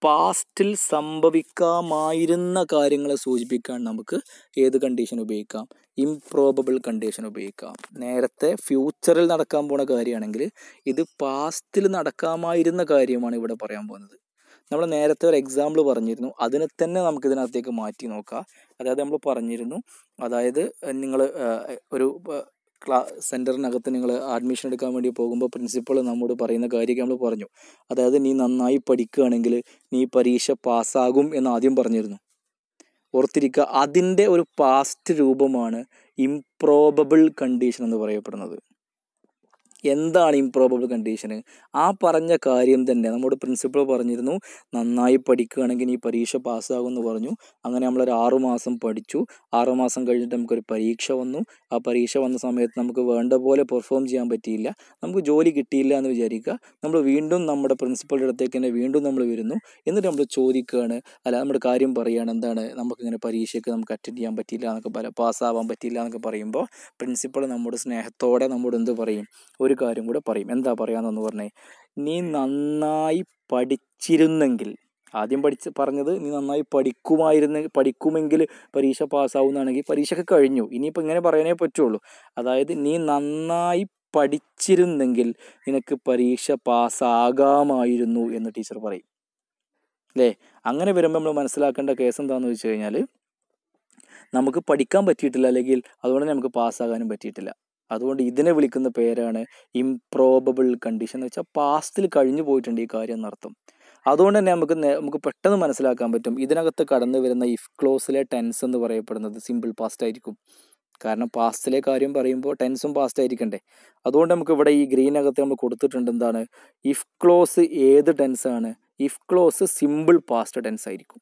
പാസ്റ്റിൽ സംഭവിക്കാമായിരുന്ന കാര്യങ്ങളെ സൂചിപ്പിക്കാൻ നമുക്ക് ഏത് കണ്ടീഷൻ ഉപയോഗിക്കാം? ഇംപ്രോബബിൾ കണ്ടീഷൻ ഉപയോഗിക്കാം. നേരത്തെ ഫ്യൂച്ചറിൽ നടക്കാൻ പോണ കാര്യമാണെങ്കിൽ ഇത് പാസ്റ്റിൽ നടക്കാമായിരുന്ന കാര്യമാണ് ഇവിടെ പറയാൻ പോകുന്നത്. നമ്മൾ നേരത്തെ ഒരു എക്സാമ്പിൾ പറഞ്ഞിരുന്നു, അതിനെ തന്നെ നമുക്ക് ഇതിനകത്തേക്ക് മാറ്റി നോക്കാം. അതായത് നമ്മൾ പറഞ്ഞിരുന്നു, അതായത് നിങ്ങൾ ഒരു സെൻറ്ററിനകത്ത് നിങ്ങൾ അഡ്മിഷൻ എടുക്കാൻ വേണ്ടി പോകുമ്പോൾ പ്രിൻസിപ്പൾ നമ്മോട് പറയുന്ന കാര്യമൊക്കെ നമ്മൾ പറഞ്ഞു. അതായത് നീ നന്നായി പഠിക്കുകയാണെങ്കിൽ നീ പരീക്ഷ പാസ്സാകും എന്ന് ആദ്യം പറഞ്ഞിരുന്നു. ഓർത്തിരിക്കുക, അതിൻ്റെ ഒരു പാസ്റ്റ് രൂപമാണ് ഇംപ്രോബബിൾ കണ്ടീഷൻ എന്ന് പറയപ്പെടുന്നത്. എന്താണ് ഇംപ്രോബബിൾ കണ്ടീഷന്? ആ പറഞ്ഞ കാര്യം തന്നെ നമ്മുടെ പ്രിൻസിപ്പൾ പറഞ്ഞിരുന്നു, നന്നായി പഠിക്കുകയാണെങ്കിൽ നീ പരീക്ഷ പാസ്സാകുമെന്ന് പറഞ്ഞു. അങ്ങനെ നമ്മളൊരു 6 മാസം പഠിച്ചു. 6 മാസം കഴിഞ്ഞിട്ട് നമുക്കൊരു പരീക്ഷ വന്നു. ആ പരീക്ഷ വന്ന സമയത്ത് നമുക്ക് വേണ്ട പോലെ പെർഫോം ചെയ്യാൻ പറ്റിയില്ല, നമുക്ക് ജോലി കിട്ടിയില്ല എന്ന് വിചാരിക്കുക. നമ്മൾ വീണ്ടും നമ്മുടെ പ്രിൻസിപ്പളുടെ അടുത്തേക്ക് തന്നെ വീണ്ടും നമ്മൾ വരുന്നു. എന്നിട്ട് നമ്മൾ ചോദിക്കുകയാണ്, അല്ല നമ്മുടെ കാര്യം പറയുകയാണ്, എന്താണ് നമുക്കിങ്ങനെ പരീക്ഷയ്ക്ക് നമുക്ക് അറ്റൻഡ് ചെയ്യാൻ പറ്റിയില്ല എന്നൊക്കെ പാസ്സാവാൻ പറ്റിയില്ല എന്നൊക്കെ പറയുമ്പോൾ പ്രിൻസിപ്പൾ നമ്മുടെ സ്നേഹത്തോടെ നമ്മോട് എന്ത് പറയും? ഒരു കാര്യം കൂടെ പറയും. എന്താ പറയാമെന്ന് പറഞ്ഞേ, നീ നന്നായി പഠിച്ചിരുന്നെങ്കിൽ, ആദ്യം പറഞ്ഞത് നീ നന്നായി പഠിക്കുമെങ്കിൽ പരീക്ഷ പാസ്സാവുന്നതാണെങ്കിൽ പരീക്ഷയ്ക്ക് കഴിഞ്ഞു, ഇനിയിപ്പോൾ ഇങ്ങനെ പറയാനേ പറ്റുള്ളൂ. അതായത് നീ നന്നായി പഠിച്ചിരുന്നെങ്കിൽ നിനക്ക് പരീക്ഷ പാസ്സാകാമായിരുന്നു എന്ന് ടീച്ചർ പറയും അല്ലേ? അങ്ങനെ വരുമ്പോൾ നമ്മൾ മനസ്സിലാക്കേണ്ട കേസ് എന്താണെന്ന് വെച്ച് കഴിഞ്ഞാൽ, നമുക്ക് പഠിക്കാൻ പറ്റിയിട്ടില്ല, അല്ലെങ്കിൽ അതുകൊണ്ട് നമുക്ക് പാസ്സാകാനും പറ്റിയിട്ടില്ല. അതുകൊണ്ട് ഇതിനെ വിളിക്കുന്ന പേരാണ് ഇംപ്രോബബിൾ കണ്ടീഷൻ. എന്ന് വെച്ചാൽ പാസ്റ്റിൽ കഴിഞ്ഞു പോയിട്ടുണ്ട് ഈ കാര്യം എന്നർത്ഥം. അതുകൊണ്ട് തന്നെ നമുക്ക് പെട്ടെന്ന് മനസ്സിലാക്കാൻ പറ്റും, ഇതിനകത്ത് കടന്നു വരുന്ന ഇഫ് ക്ലോസിലെ ടെൻസ് എന്ന് പറയപ്പെടുന്നത് സിമ്പിൾ പാസ്റ്റ് ആയിരിക്കും. കാരണം പാസ്റ്റിലെ കാര്യം പറയുമ്പോൾ ടെൻസും പാസ്റ്റ് ആയിരിക്കണ്ടേ. അതുകൊണ്ട് നമുക്ക് ഇവിടെ ഈ ഗ്രീനകത്ത് നമ്മൾ കൊടുത്തിട്ടുണ്ട്, എന്താണ്? ഇഫ് ക്ലോസ് ഏത് ടെൻസാണ്? If clause simple past tense ആയിരിക്കും.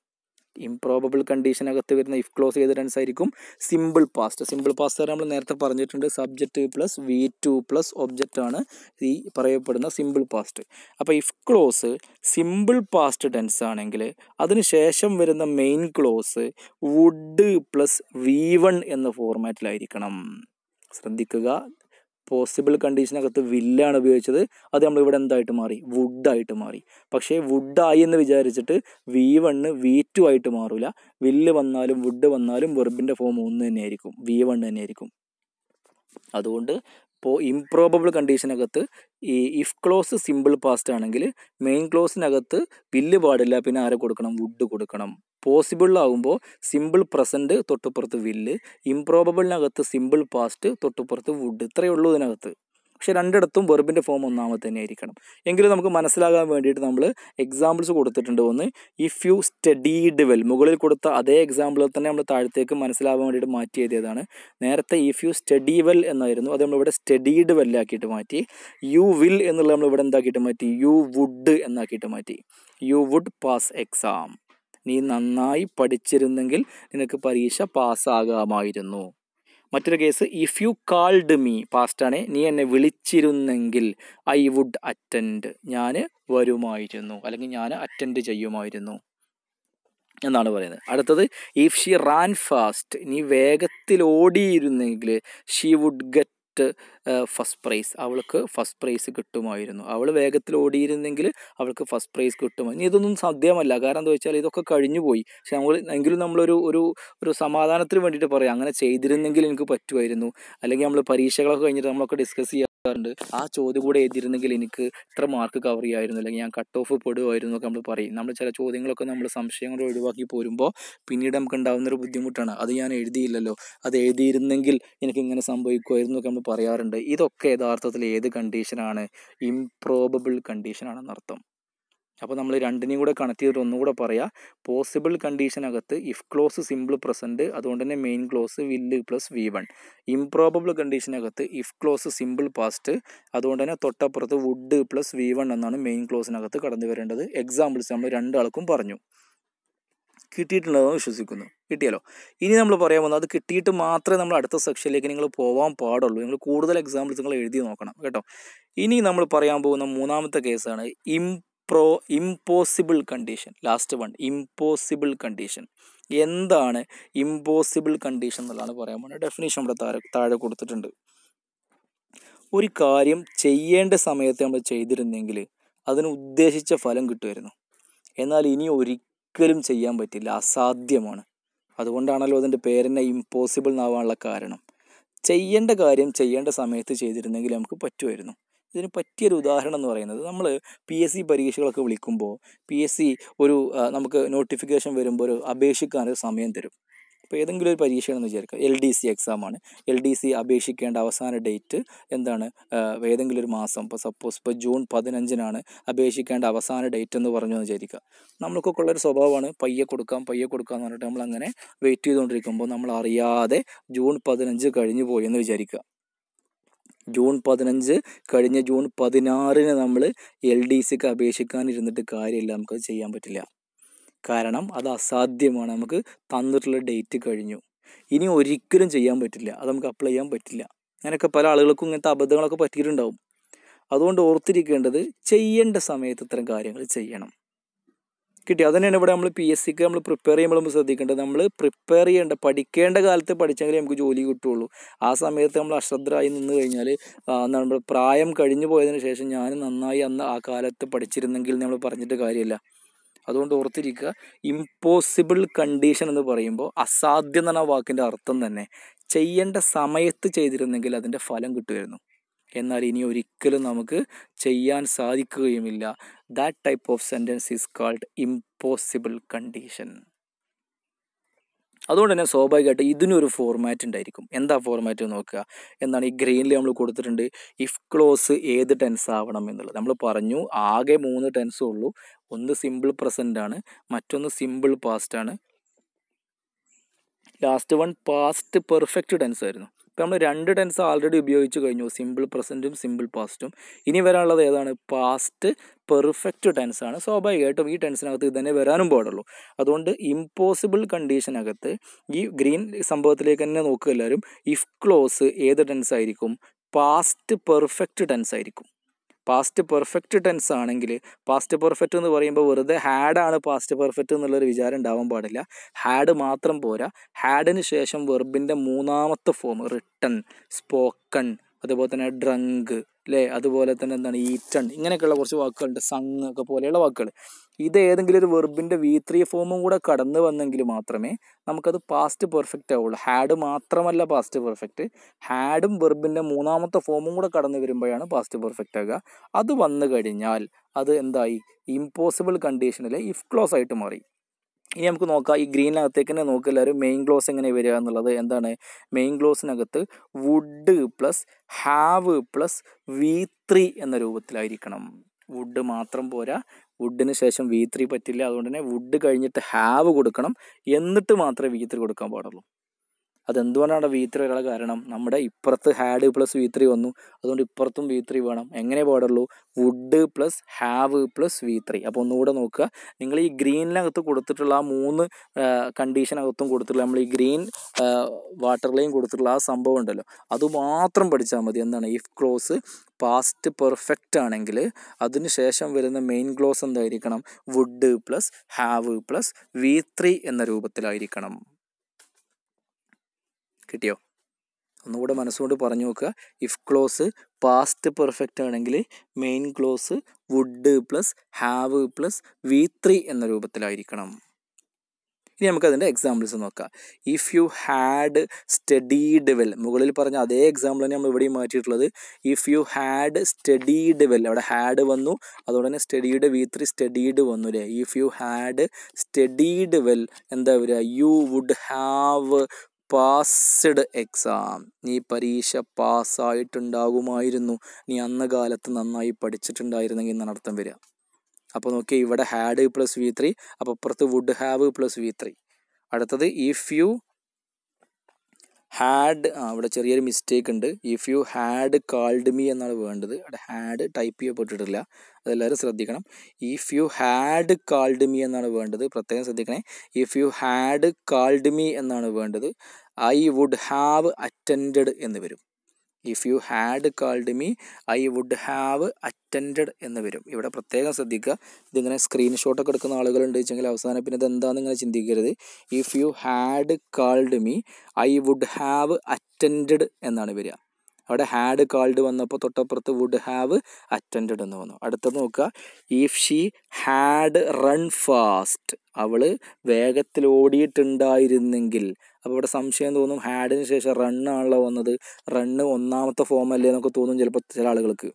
ഇംപ്രോബബിൾ കണ്ടീഷനകത്ത് വരുന്ന ഇഫ് ക്ലോസ് ഏത് ടെൻസ് ആയിരിക്കും? Simple past. സിമ്പിൾ പാസ്റ്റ് നമ്മൾ നേരത്തെ പറഞ്ഞിട്ടുണ്ട്, subject plus V2 plus object ആണ് ഈ പറയപ്പെടുന്ന സിമ്പിൾ പാസ്റ്റ്. അപ്പോൾ if clause simple past tense ആണെങ്കിൽ അതിന് ശേഷം വരുന്ന main clause would plus V1 എന്ന ഫോർമാറ്റിലായിരിക്കണം. ശ്രദ്ധിക്കുക, പോസിബിൾ കണ്ടീഷനകത്ത് വില്ലാണ് ഉപയോഗിച്ചത്, അത് നമ്മളിവിടെ എന്തായിട്ട് മാറി? വുഡായിട്ട് മാറി. പക്ഷേ വുഡായി എന്ന് വിചാരിച്ചിട്ട് V1 V2 ആയിട്ട് മാറില്ല. വില്ല് വന്നാലും വുഡ് വന്നാലും വെർബിൻ്റെ ഫോം ഒന്ന് തന്നെയായിരിക്കും, V1 തന്നെയായിരിക്കും. അതുകൊണ്ട് ഇപ്പോൾ ഇംപ്രോബബിൾ കണ്ടീഷനകത്ത് ഈ ഇഫ് ക്ലോസ് സിമ്പിൾ പാസ്റ്റ് ആണെങ്കിൽ മെയിൻ ക്ലോസിനകത്ത് വില്ല് പാടില്ല, പിന്നെ ആരെ കൊടുക്കണം? വുഡ് കൊടുക്കണം. പോസിബിളിലാകുമ്പോൾ സിമ്പിൾ പ്രസൻറ്റ് തൊട്ടുപുറത്ത് വില്ല്, ഇംപ്രോബബിളിനകത്ത് സിമ്പിൾ പാസ്റ്റ് തൊട്ടുപുറത്ത് വുഡ്. ഇത്രയേ ഉള്ളൂ ഇതിനകത്ത്. പക്ഷെ രണ്ടിടത്തും വെർബിൻ്റെ ഫോം ഒന്നാമത്തെ തന്നെ ആയിരിക്കണം. എങ്കിലും നമുക്ക് മനസ്സിലാകാൻ വേണ്ടിയിട്ട് നമ്മൾ എക്സാമ്പിൾസ് കൊടുത്തിട്ടുണ്ട്. ഒന്ന്, ഇഫ് യു സ്റ്റഡീഡ് വെൽ, മുകളിൽ കൊടുത്ത അതേ എക്സാമ്പിളിൽ തന്നെ നമ്മൾ താഴത്തേക്ക് മനസ്സിലാകാൻ വേണ്ടിയിട്ട് മാറ്റി എഴുതിയതാണ്. നേരത്തെ ഇഫ് യു സ്റ്റഡി വെൽ എന്നായിരുന്നു, അത് നമ്മളിവിടെ സ്റ്റഡീഡ് വെല്ലാക്കിയിട്ട് മാറ്റി. യു വിൽ എന്നുള്ളത് നമ്മളിവിടെ എന്താക്കിയിട്ട് മാറ്റി? യു വുഡ് എന്നാക്കിയിട്ട് മാറ്റി. You would pass exam. നീ നന്നായി പഠിച്ചിരുന്നെങ്കിൽ നിനക്ക് പരീക്ഷ പാസ്സാകാമായിരുന്നു. മറ്റൊരു case, if you called me, പാസ്റ്റാണ്, നീ എന്നെ വിളിച്ചിരുന്നെങ്കിൽ ഐ വുഡ് അറ്റൻഡ്, ഞാൻ വരുമായിരുന്നു, അല്ലെങ്കിൽ ഞാൻ അറ്റൻഡ് ചെയ്യുമായിരുന്നു എന്നാണ് പറയുന്നത്. അടുത്തത്, ഇഫ് ഷീ റാൻ ഫാസ്റ്റ്, നീ വേഗത്തിൽ ഓടിയിരുന്നെങ്കിൽ she would get first prize, അവൾക്ക് ഫസ്റ്റ് പ്രൈസ് കിട്ടുമായിരുന്നു. അവൾ വേഗത്തിൽ ഓടിയിരുന്നെങ്കിൽ അവൾക്ക് ഫസ്റ്റ് പ്രൈസ് കിട്ടുമായിരുന്നു. ഇതൊന്നും സാധ്യമല്ല. കാരണം എന്താ വെച്ചാൽ ഇതൊക്കെ കഴിഞ്ഞു പോയി. പക്ഷെ എങ്കിലും നമ്മളൊരു ഒരു സമാധാനത്തിന് വേണ്ടിയിട്ട് പറയാം, അങ്ങനെ ചെയ്തിരുന്നെങ്കിൽ എനിക്ക് പറ്റുമായിരുന്നു, അല്ലെങ്കിൽ നമ്മൾ പരീക്ഷകളൊക്കെ കഴിഞ്ഞിട്ട് നമ്മളൊക്കെ ഡിസ്കസ് ചെയ്യാറുണ്ട്, ആ ചോദ്യം കൂടെ എഴുതിയിരുന്നെങ്കിൽ എനിക്ക് ഇത്ര മാർക്ക് കവർ ചെയ്യാമായിരുന്നു, അല്ലെങ്കിൽ ഞാൻ കട്ട് ഓഫ് പെടുമായിരുന്നു എന്നൊക്കെ നമ്മൾ പറയും. നമ്മൾ ചില ചോദ്യങ്ങളൊക്കെ നമ്മൾ സംശയങ്ങൾ ഒഴിവാക്കി പോരുമ്പോൾ പിന്നീട് നമുക്ക് ഉണ്ടാകുന്നൊരു ബുദ്ധിമുട്ടാണ്, അത് ഞാൻ എഴുതിയില്ലല്ലോ, അത് എഴുതിയിരുന്നെങ്കിൽ എനിക്ക് ഇങ്ങനെ സംഭവിക്കുമായിരുന്നു എന്നൊക്കെ നമ്മൾ പറയാറുണ്ട്. ഇതൊക്കെ യഥാർത്ഥത്തിൽ ഏത് കണ്ടീഷനാണ്? ഇംപ്രോബബിൾ കണ്ടീഷനാണെന്നർത്ഥം. അപ്പോൾ നമ്മൾ രണ്ടിനെയും കൂടെ കണക്ട് ചെയ്തിട്ട് ഒന്നുകൂടെ പറയാം. പോസിബിൾ കണ്ടീഷനകത്ത് ഇഫ് ക്ലോസ് സിമ്പിൾ പ്രസൻറ്റ്, അതുകൊണ്ട് തന്നെ main clause will plus V1. Improbable കണ്ടീഷനകത്ത് ഇഫ് ക്ലോസ് സിമ്പിൾ പാസ്റ്റ്, അതുകൊണ്ട് തന്നെ തൊട്ടപ്പുറത്ത് വുഡ് പ്ലസ് V1 എന്നാണ് മെയിൻ ക്ലോസിനകത്ത് കടന്നു വരേണ്ടത്. എക്സാമ്പിൾസ് നമ്മൾ രണ്ടാൾക്കും പറഞ്ഞു. കിട്ടിയിട്ടുണ്ടെന്ന് വിശ്വസിക്കുന്നു. കിട്ടിയല്ലോ. ഇനി നമ്മൾ പറയാൻ പോകുന്നത്, അത് കിട്ടിയിട്ട് മാത്രമേ നമ്മൾ അടുത്ത സെക്ഷനിലേക്ക് നിങ്ങൾ പോകാൻ പാടുള്ളൂ. നിങ്ങൾ കൂടുതൽ എക്സാമ്പിൾസ് നിങ്ങൾ എഴുതി നോക്കണം കേട്ടോ. ഇനി നമ്മൾ പറയാൻ പോകുന്ന മൂന്നാമത്തെ കേസാണ് impossible condition. Last one, impossible condition. എന്താണ് ഇംപോസിബിൾ കണ്ടീഷൻ എന്നുള്ളതാണ് പറയാൻ പോകുന്നത്. ഡെഫിനേഷൻ ഇവിടെ താഴെ കൊടുത്തിട്ടുണ്ട്. ഒരു കാര്യം ചെയ്യേണ്ട സമയത്ത് നമ്മൾ ചെയ്തിരുന്നെങ്കിൽ അതിന് ഉദ്ദേശിച്ച ഫലം കിട്ടുമായിരുന്നു. എന്നാൽ ഇനി ഒരിക്കലും ചെയ്യാൻ പറ്റില്ല, അസാധ്യമാണ്. അതുകൊണ്ടാണല്ലോ അതിൻ്റെ പേരെന്നെ ഇമ്പോസിബിൾ എന്നാവാനുള്ള കാരണം. ചെയ്യേണ്ട കാര്യം ചെയ്യേണ്ട സമയത്ത് ചെയ്തിരുന്നെങ്കിൽ നമുക്ക് പറ്റുമായിരുന്നു. ഇതിന് പറ്റിയൊരു ഉദാഹരണം എന്ന് പറയുന്നത്, നമ്മൾ PSC പരീക്ഷകളൊക്കെ വിളിക്കുമ്പോൾ PSC ഒരു നമുക്ക് നോട്ടിഫിക്കേഷൻ വരുമ്പോൾ ഒരു അപേക്ഷിക്കാനൊരു സമയം തരും. ഇപ്പോൾ ഏതെങ്കിലും ഒരു പരീക്ഷയാണെന്ന് വിചാരിക്കുക, LDC എക്സാമാണ്. LDC അപേക്ഷിക്കേണ്ട അവസാന ഡേറ്റ് എന്താണ്? ഏതെങ്കിലും ഒരു മാസം, ഇപ്പോൾ സപ്പോസ് ഇപ്പോൾ ജൂൺ 15 അപേക്ഷിക്കേണ്ട അവസാന ഡേറ്റ് എന്ന് പറഞ്ഞു എന്ന് വിചാരിക്കുക. നമുക്കൊക്കെ ഉള്ളൊരു സ്വഭാവമാണ് പയ്യെ കൊടുക്കാം എന്ന് പറഞ്ഞിട്ട് നമ്മളങ്ങനെ വെയിറ്റ് ചെയ്തുകൊണ്ടിരിക്കുമ്പോൾ നമ്മൾ അറിയാതെ ജൂൺ 15 കഴിഞ്ഞു പോയി എന്ന് വിചാരിക്കുക. ജൂൺ 15 കഴിഞ്ഞ് ജൂൺ 16 നമ്മൾ LDCക്ക് അപേക്ഷിക്കാനിരുന്നിട്ട് കാര്യമില്ല, നമുക്കത് ചെയ്യാൻ പറ്റില്ല. കാരണം അത് അസാധ്യമാണ്. നമുക്ക് തന്നിട്ടുള്ള ഡേറ്റ് കഴിഞ്ഞു, ഇനി ഒരിക്കലും ചെയ്യാൻ പറ്റില്ല, അത് നമുക്ക് അപ്ലൈ ചെയ്യാൻ പറ്റില്ല. അങ്ങനെയൊക്കെ പല ആളുകൾക്കും ഇങ്ങനത്തെ അബദ്ധങ്ങളൊക്കെ പറ്റിയിട്ടുണ്ടാവും. അതുകൊണ്ട് ഓർത്തിരിക്കേണ്ടത്, ചെയ്യേണ്ട സമയത്ത് ഇത്തരം കാര്യങ്ങൾ ചെയ്യണം. കിട്ടി? അതുതന്നെയാണ് ഇവിടെ നമ്മൾ PSCക്ക് നമ്മൾ പ്രിപ്പയർ ചെയ്യുമ്പോൾ നമ്മൾ ശ്രദ്ധിക്കേണ്ടത്. നമ്മൾ പ്രിപ്പയർ പഠിക്കേണ്ട കാലത്ത് പഠിച്ചെങ്കിലേ നമുക്ക് ജോലി കിട്ടുള്ളൂ. ആ സമയത്ത് നമ്മൾ അശ്രദ്ധരായി നിന്ന് കഴിഞ്ഞാൽ നമ്മൾ പ്രായം കഴിഞ്ഞു പോയതിന് ശേഷം ഞാൻ നന്നായി അന്ന് ആ കാലത്ത് പഠിച്ചിരുന്നെങ്കിൽ നമ്മൾ പറഞ്ഞിട്ട് കാര്യമില്ല. അതുകൊണ്ട് ഓർത്തിരിക്കുക, ഇമ്പോസിബിൾ കണ്ടീഷൻ എന്ന് പറയുമ്പോൾ അസാധ്യം എന്ന വാക്കിൻ്റെ അർത്ഥം തന്നെ ചെയ്യേണ്ട സമയത്ത് ചെയ്തിരുന്നെങ്കിൽ അതിൻ്റെ ഫലം കിട്ടുമായിരുന്നു. എന്നാൽ ഇനി ഒരിക്കലും നമുക്ക് ചെയ്യാൻ സാധിക്കുകയുമില്ല. That type of sentence is called impossible condition. അതുകൊണ്ട് തന്നെ സ്വാഭാവികമായിട്ട് ഇതിനൊരു ഫോർമാറ്റ് ഉണ്ടായിരിക്കും. എന്താ ഫോർമാറ്റ് നോക്കുക. എന്താണ് ഈ ഗ്രീനിൽ നമ്മൾ കൊടുത്തിട്ടുണ്ട്, ഇഫ് ക്ലോസ് ഏത് ടെൻസ് ആവണം എന്നുള്ളത്. നമ്മൾ പറഞ്ഞു ആകെ 3 ടെൻസേ ഉള്ളൂ. ഒന്ന് സിമ്പിൾ പ്രസൻ്റ് ആണ്, മറ്റൊന്ന് സിമ്പിൾ പാസ്റ്റ് ആണ്, last one past perfect tense ആയിരുന്നു. ഇപ്പോൾ നമ്മൾ 2 ടെൻസ് ആൾറെഡി ഉപയോഗിച്ച് കഴിഞ്ഞു, സിമ്പിൾ പ്രസൻറ്റും സിമ്പിൾ പാസ്റ്റും. ഇനി വരാനുള്ളത് ഏതാണ്? പാസ്റ്റ് പെർഫെക്റ്റ് ടെൻസ് ആണ്. സ്വാഭാവികമായിട്ടും ഈ ടെൻസിനകത്ത് ഇത് തന്നെ വരാനും പാടുള്ളൂ. അതുകൊണ്ട് ഇമ്പോസിബിൾ കണ്ടീഷനകത്ത് ഈ ഗ്രീൻ സംഭവത്തിലേക്ക് തന്നെ നോക്കുക എല്ലാവരും. ഇഫ് ക്ലോസ് ഏത് ടെൻസ് ആയിരിക്കും? പാസ്റ്റ് പെർഫെക്റ്റ് ടെൻസ് ആയിരിക്കും. പാസ്റ്റ് പെർഫെക്റ്റ് ടെൻസ് ആണെങ്കിൽ, പാസ്റ്റ് പെർഫെക്റ്റ് എന്ന് പറയുമ്പോൾ വെറുതെ ഹാഡാണ് പാസ്റ്റ് പെർഫെക്റ്റ് എന്നുള്ളൊരു വിചാരം ഉണ്ടാവാൻ പാടില്ല. ഹാഡ് മാത്രം പോരാ, ഹാഡിന് ശേഷം വെർബിൻ്റെ 3ാമത്തെ ഫോം റിട്ടൺ, സ്പോക്കൺ, അതുപോലെ തന്നെ ഡ്രങ്ക്, അല്ലേ, അതുപോലെ തന്നെ എന്താണ് ഈറ്റൺ, ഇങ്ങനെയൊക്കെയുള്ള കുറച്ച് വാക്കുകളുണ്ട്, സങ് ഒക്കെ പോലെയുള്ള വാക്കുകൾ. ഇത് ഏതെങ്കിലും ഒരു വെർബിൻ്റെ V3 ഫോമും കൂടെ കടന്നു വന്നെങ്കിൽ മാത്രമേ നമുക്കത് പാസ്റ്റ് പെർഫെക്റ്റ് ആവുള്ളൂ. ഹാഡ് മാത്രമല്ല പാസ്റ്റ് പെർഫെക്റ്റ്, ഹാഡും വെർബിൻ്റെ 3ാമത്തെ ഫോമും കൂടെ കടന്നു വരുമ്പോഴാണ് പാസ്റ്റ് പെർഫെക്റ്റ് ആകുക. അത് വന്നു കഴിഞ്ഞാൽ അത് എന്തായി? ഇമ്പോസിബിൾ കണ്ടീഷനിലെ ഇഫ് ക്ലോസ് ആയിട്ട് മാറി. ഇനി നമുക്ക് നോക്കാം, ഈ ഗ്രീനകത്തേക്ക് തന്നെ നോക്കുക എല്ലാവരും. മെയിൻ ക്ലോസ് എങ്ങനെ വരിക എന്നുള്ളത്. എന്താണ് മെയിൻ ക്ലോസിനകത്ത്? Would plus have plus V3 എന്ന രൂപത്തിലായിരിക്കണം. വുഡ് മാത്രം പോരാ, വുഡിന് ശേഷം V3 പറ്റില്ല. അതുകൊണ്ട് തന്നെ വുഡ് കഴിഞ്ഞിട്ട് ഹാവ് കൊടുക്കണം, എന്നിട്ട് മാത്രമേ V3 കൊടുക്കാൻ പാടുള്ളൂ. അതെന്തുകൊണ്ടാണ് V3 വരാനുള്ള കാരണം? നമ്മുടെ ഇപ്പുറത്ത് ഹാഡ് പ്ലസ് V3 വന്നു, അതുകൊണ്ട് ഇപ്പുറത്തും V3 വേണം. എങ്ങനെ പാടുള്ളൂ? Would plus have plus V3. അപ്പോൾ ഒന്നുകൂടെ നോക്കുക, നിങ്ങൾ ഈ ഗ്രീനിനകത്ത് കൊടുത്തിട്ടുള്ള ആ 3 കണ്ടീഷനകത്തും കൊടുത്തിട്ടുള്ള നമ്മൾ ഈ ഗ്രീൻ വാട്ടർലൈൻ കൊടുത്തിട്ടുള്ള ആ സംഭവം ഉണ്ടല്ലോ, അതുമാത്രം പഠിച്ചാൽ മതി. എന്താണ്? ഇഫ് ക്ലോസ് പാസ്റ്റ് പെർഫെക്റ്റ് ആണെങ്കിൽ അതിന് ശേഷം വരുന്ന മെയിൻ ക്ലോസ് എന്തായിരിക്കണം? Would plus have plus V3 എന്ന രൂപത്തിലായിരിക്കണം. കിട്ടിയോ? ഒന്നുകൂടെ മനസ്സുകൊണ്ട് പറഞ്ഞു നോക്കുക. ഇഫ് ക്ലോസ് പാസ്റ്റ് പെർഫെക്റ്റ് ആണെങ്കിൽ main clause would plus have plus V3 എന്ന രൂപത്തിലായിരിക്കണം. ഇനി നമുക്കതിൻ്റെ എക്സാമ്പിൾസ് നോക്കാം. If you had studied well, മുകളിൽ പറഞ്ഞ അതേ എക്സാമ്പിൾ തന്നെ നമ്മൾ ഇവിടെയും മാറ്റിയിട്ടുള്ളത്. If you had studied well, അവിടെ ഹാഡ് വന്നു, അതുകൊണ്ട് തന്നെ സ്റ്റഡീഡ് V3 സ്റ്റഡീഡ് വന്നു അല്ലേ. If you had studied well എന്താ വരിക? You would have passed exam. നീ പരീക്ഷ പാസ്സായിട്ടുണ്ടാകുമായിരുന്നു, നീ അന്ന കാലത്ത് നന്നായി പഠിച്ചിട്ടുണ്ടായിരുന്നെങ്കിൽ എന്നാണ് അർത്ഥം വരിക. അപ്പോൾ നോക്കി, ഇവിടെ ഹാഡ് പ്ലസ് V3, അപ്പോൾ അപ്പുറത്ത് വുഡ് ഹാവ് പ്ലസ് V3. അടുത്തത് ഇഫ് യു ഹാഡ്, ഇവിടെ ചെറിയൊരു മിസ്റ്റേക്ക് ഉണ്ട്. If you had called me എന്നാണ് വേണ്ടത്, അവിടെ ഹാഡ് ടൈപ്പ് ചെയ്യപ്പെട്ടിട്ടില്ല, അതെല്ലാവരും ശ്രദ്ധിക്കണം. If you had called me എന്നാണ് വേണ്ടത്, പ്രത്യേകം ശ്രദ്ധിക്കണേ. If you had called me എന്നാണ് വേണ്ടത്. ഐ വുഡ് ഹാവ് അറ്റൻഡഡ് എന്ന് വരും. If you had called me I would have attended എന്ന് വരും. ഇവിടെ പ്രത്യേകം ശ്രദ്ധിക്കുക. ഇതിങ്ങനെ സ്ക്രീൻഷോട്ടൊക്കെ എടുക്കുന്ന ആളുകളുണ്ട് വെച്ചെങ്കിൽ അവസാനം പിന്നെ ഇതെന്താണെന്ന് ഇങ്ങനെ ചിന്തിക്കരുത്. If you had called me I would have attended എന്നാണ് വരിക. അവിടെ ഹാഡ് കാൾഡ് വന്നപ്പോൾ തൊട്ടപ്പുറത്ത് വുഡ് ഹാവ് അറ്റൻഡഡ് എന്ന് വന്നു. അടുത്തത് നോക്കുക, if she had run fast, അവൾ വേഗത്തിൽ ഓടിയിട്ടുണ്ടായിരുന്നെങ്കിൽ. അപ്പോൾ ഇവിടെ സംശയം തോന്നും, ഹാഡിന് ശേഷം റണ്ണാണല്ലോ വന്നത്, റണ്ണ് ഒന്നാമത്തെ ഫോം അല്ലേ എന്നൊക്കെ തോന്നും ചിലപ്പോൾ ചില ആളുകൾക്ക്.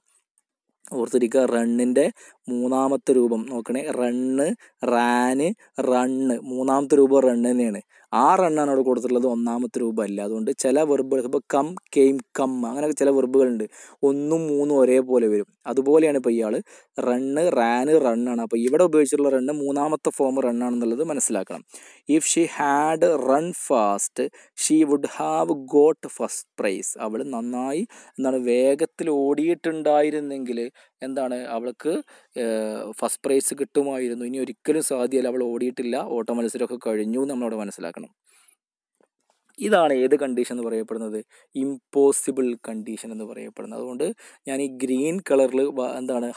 ഓർത്തിരിക്കുക, റണ്ണിൻ്റെ മൂന്നാമത്തെ രൂപം നോക്കണേ, റണ്ണ്, റാന്, റണ്ണ്, മൂന്നാമത്തെ രൂപം റണ്ണ് തന്നെയാണ്. ആ റണ്ണാണ് അവിടെ കൊടുത്തിട്ടുള്ളത്, ഒന്നാമത്തെ രൂപമല്ല. അതുകൊണ്ട് ചില വെർബുകൾ ഇപ്പോൾ കം, കെയിം, കം, അങ്ങനെയൊക്കെ ചില വെർബുകളുണ്ട് 1ഉം 3ഉം ഒരേപോലെ വരും. അതുപോലെയാണ് ഇപ്പോൾ ഇയാൾ റണ്ണ്, റാന്, റണ്ണാണ്. അപ്പോൾ ഇവിടെ ഉപയോഗിച്ചിട്ടുള്ള റണ്ണ് മൂന്നാമത്തെ ഫോം റണ്ണാണെന്നുള്ളത് മനസ്സിലാക്കണം. If she had run fast she would have got first prize. അവൾ നന്നായി വേഗത്തിൽ ഓടിയിട്ടുണ്ടായിരുന്നെങ്കിൽ അവൾക്ക് ഫസ്റ്റ് പ്രൈസ് കിട്ടുമായിരുന്നു. ഇനി ഒരിക്കലും സാധ്യമല്ല, അവൾ ഓടിയിട്ടില്ല, ഓട്ട മത്സരമൊക്കെ കഴിഞ്ഞു നമ്മളവിടെ മനസ്സിലാക്കണം. ഇതാണ് ഏത് കണ്ടീഷൻ എന്ന് പറയപ്പെടുന്നത്? ഇമ്പോസിബിൾ കണ്ടീഷൻ എന്ന് പറയപ്പെടുന്നത്. അതുകൊണ്ട് ഞാൻ ഈ ഗ്രീൻ കളറിൽ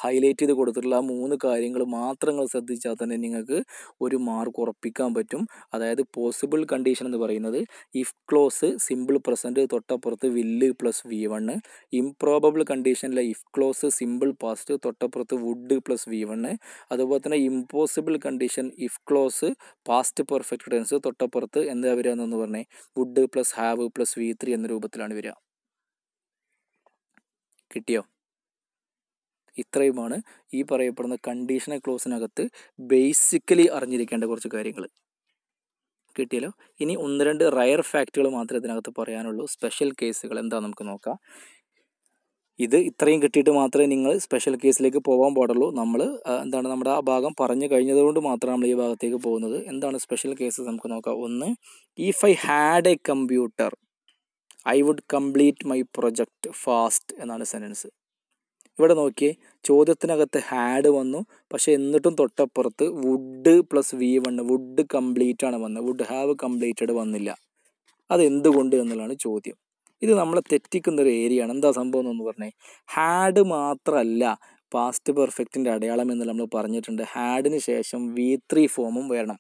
ഹൈലൈറ്റ് ചെയ്ത് കൊടുത്തിട്ടുള്ള ആ 3 കാര്യങ്ങൾ മാത്രം നിങ്ങൾ ശ്രദ്ധിച്ചാൽ തന്നെ നിങ്ങൾക്ക് ഒരു മാർക്ക് ഉറപ്പിക്കാൻ പറ്റും. അതായത് പോസിബിൾ കണ്ടീഷൻ എന്ന് പറയുന്നത് ഇഫ് ക്ലോസ് സിമ്പിൾ പ്രസൻറ്റ് തൊട്ടപ്പുറത്ത് വില്ല് പ്ലസ് V1, ഇംപ്രോബബിൾ കണ്ടീഷനിലെ ഇഫ് ക്ലോസ് സിമ്പിൾ പാസ്റ്റ് തൊട്ടപ്പുറത്ത് വുഡ് പ്ലസ് V1, അതുപോലെ തന്നെ impossible condition if clause past perfect tense തൊട്ടപ്പുറത്ത് എന്താ വരിക എന്ന് പറഞ്ഞേ, would plus have plus V3 എന്ന രൂപത്തിലാണ് വരിക. കിട്ടിയോ? ഇത്രയുമാണ് ഈ പറയപ്പെടുന്ന കണ്ടീഷണൽ ക്ലോസിനകത്ത് ബേസിക്കലി അറിഞ്ഞിരിക്കേണ്ട കുറച്ച് കാര്യങ്ങൾ. കിട്ടിയല്ലോ. ഇനി 1-2 റയർ ഫാക്റ്റുകൾ മാത്രമേ ഇതിനകത്ത് പറയാനുള്ളൂ. സ്പെഷ്യൽ കേസുകൾ എന്താ നമുക്ക് നോക്കാം. ഇത് ഇത്രയും കിട്ടിയിട്ട് മാത്രമേ നിങ്ങൾ സ്പെഷ്യൽ കേസിലേക്ക് പോകാൻ പാടുള്ളൂ. നമ്മൾ നമ്മുടെ ആ ഭാഗം പറഞ്ഞു കഴിഞ്ഞതുകൊണ്ട് മാത്രമാണ് നമ്മൾ ഈ ഭാഗത്തേക്ക് പോകുന്നത്. എന്താണ് സ്പെഷ്യൽ കേസ് നമുക്ക് നോക്കാം. 1, if I had a computer I would complete my project fast എന്നാണ് സെൻറ്റൻസ്. ഇവിടെ നോക്കിയേ, ചോദ്യത്തിനകത്ത് ഹാഡ് വന്നു, പക്ഷേ എന്നിട്ടും തൊട്ടപ്പുറത്ത് would plus V1, would complete ആണ് വന്നത്, വുഡ് ഹാവ് കംപ്ലീറ്റഡ് വന്നില്ല. അതെന്തുകൊണ്ട് എന്നുള്ളതാണ് ചോദ്യം. ഇത് നമ്മളെ തെറ്റിക്കുന്നൊരു ഏരിയയാണ്. എന്താ സംഭവം എന്നൊന്ന് പറഞ്ഞേ. ഹാഡ് മാത്രമല്ല പാസ്റ്റ് പെർഫെക്റ്റിൻ്റെ അടയാളം എന്ന് നമ്മൾ പറഞ്ഞിട്ടുണ്ട്. ഹാഡിന് ശേഷം V3 ഫോമും വരണം.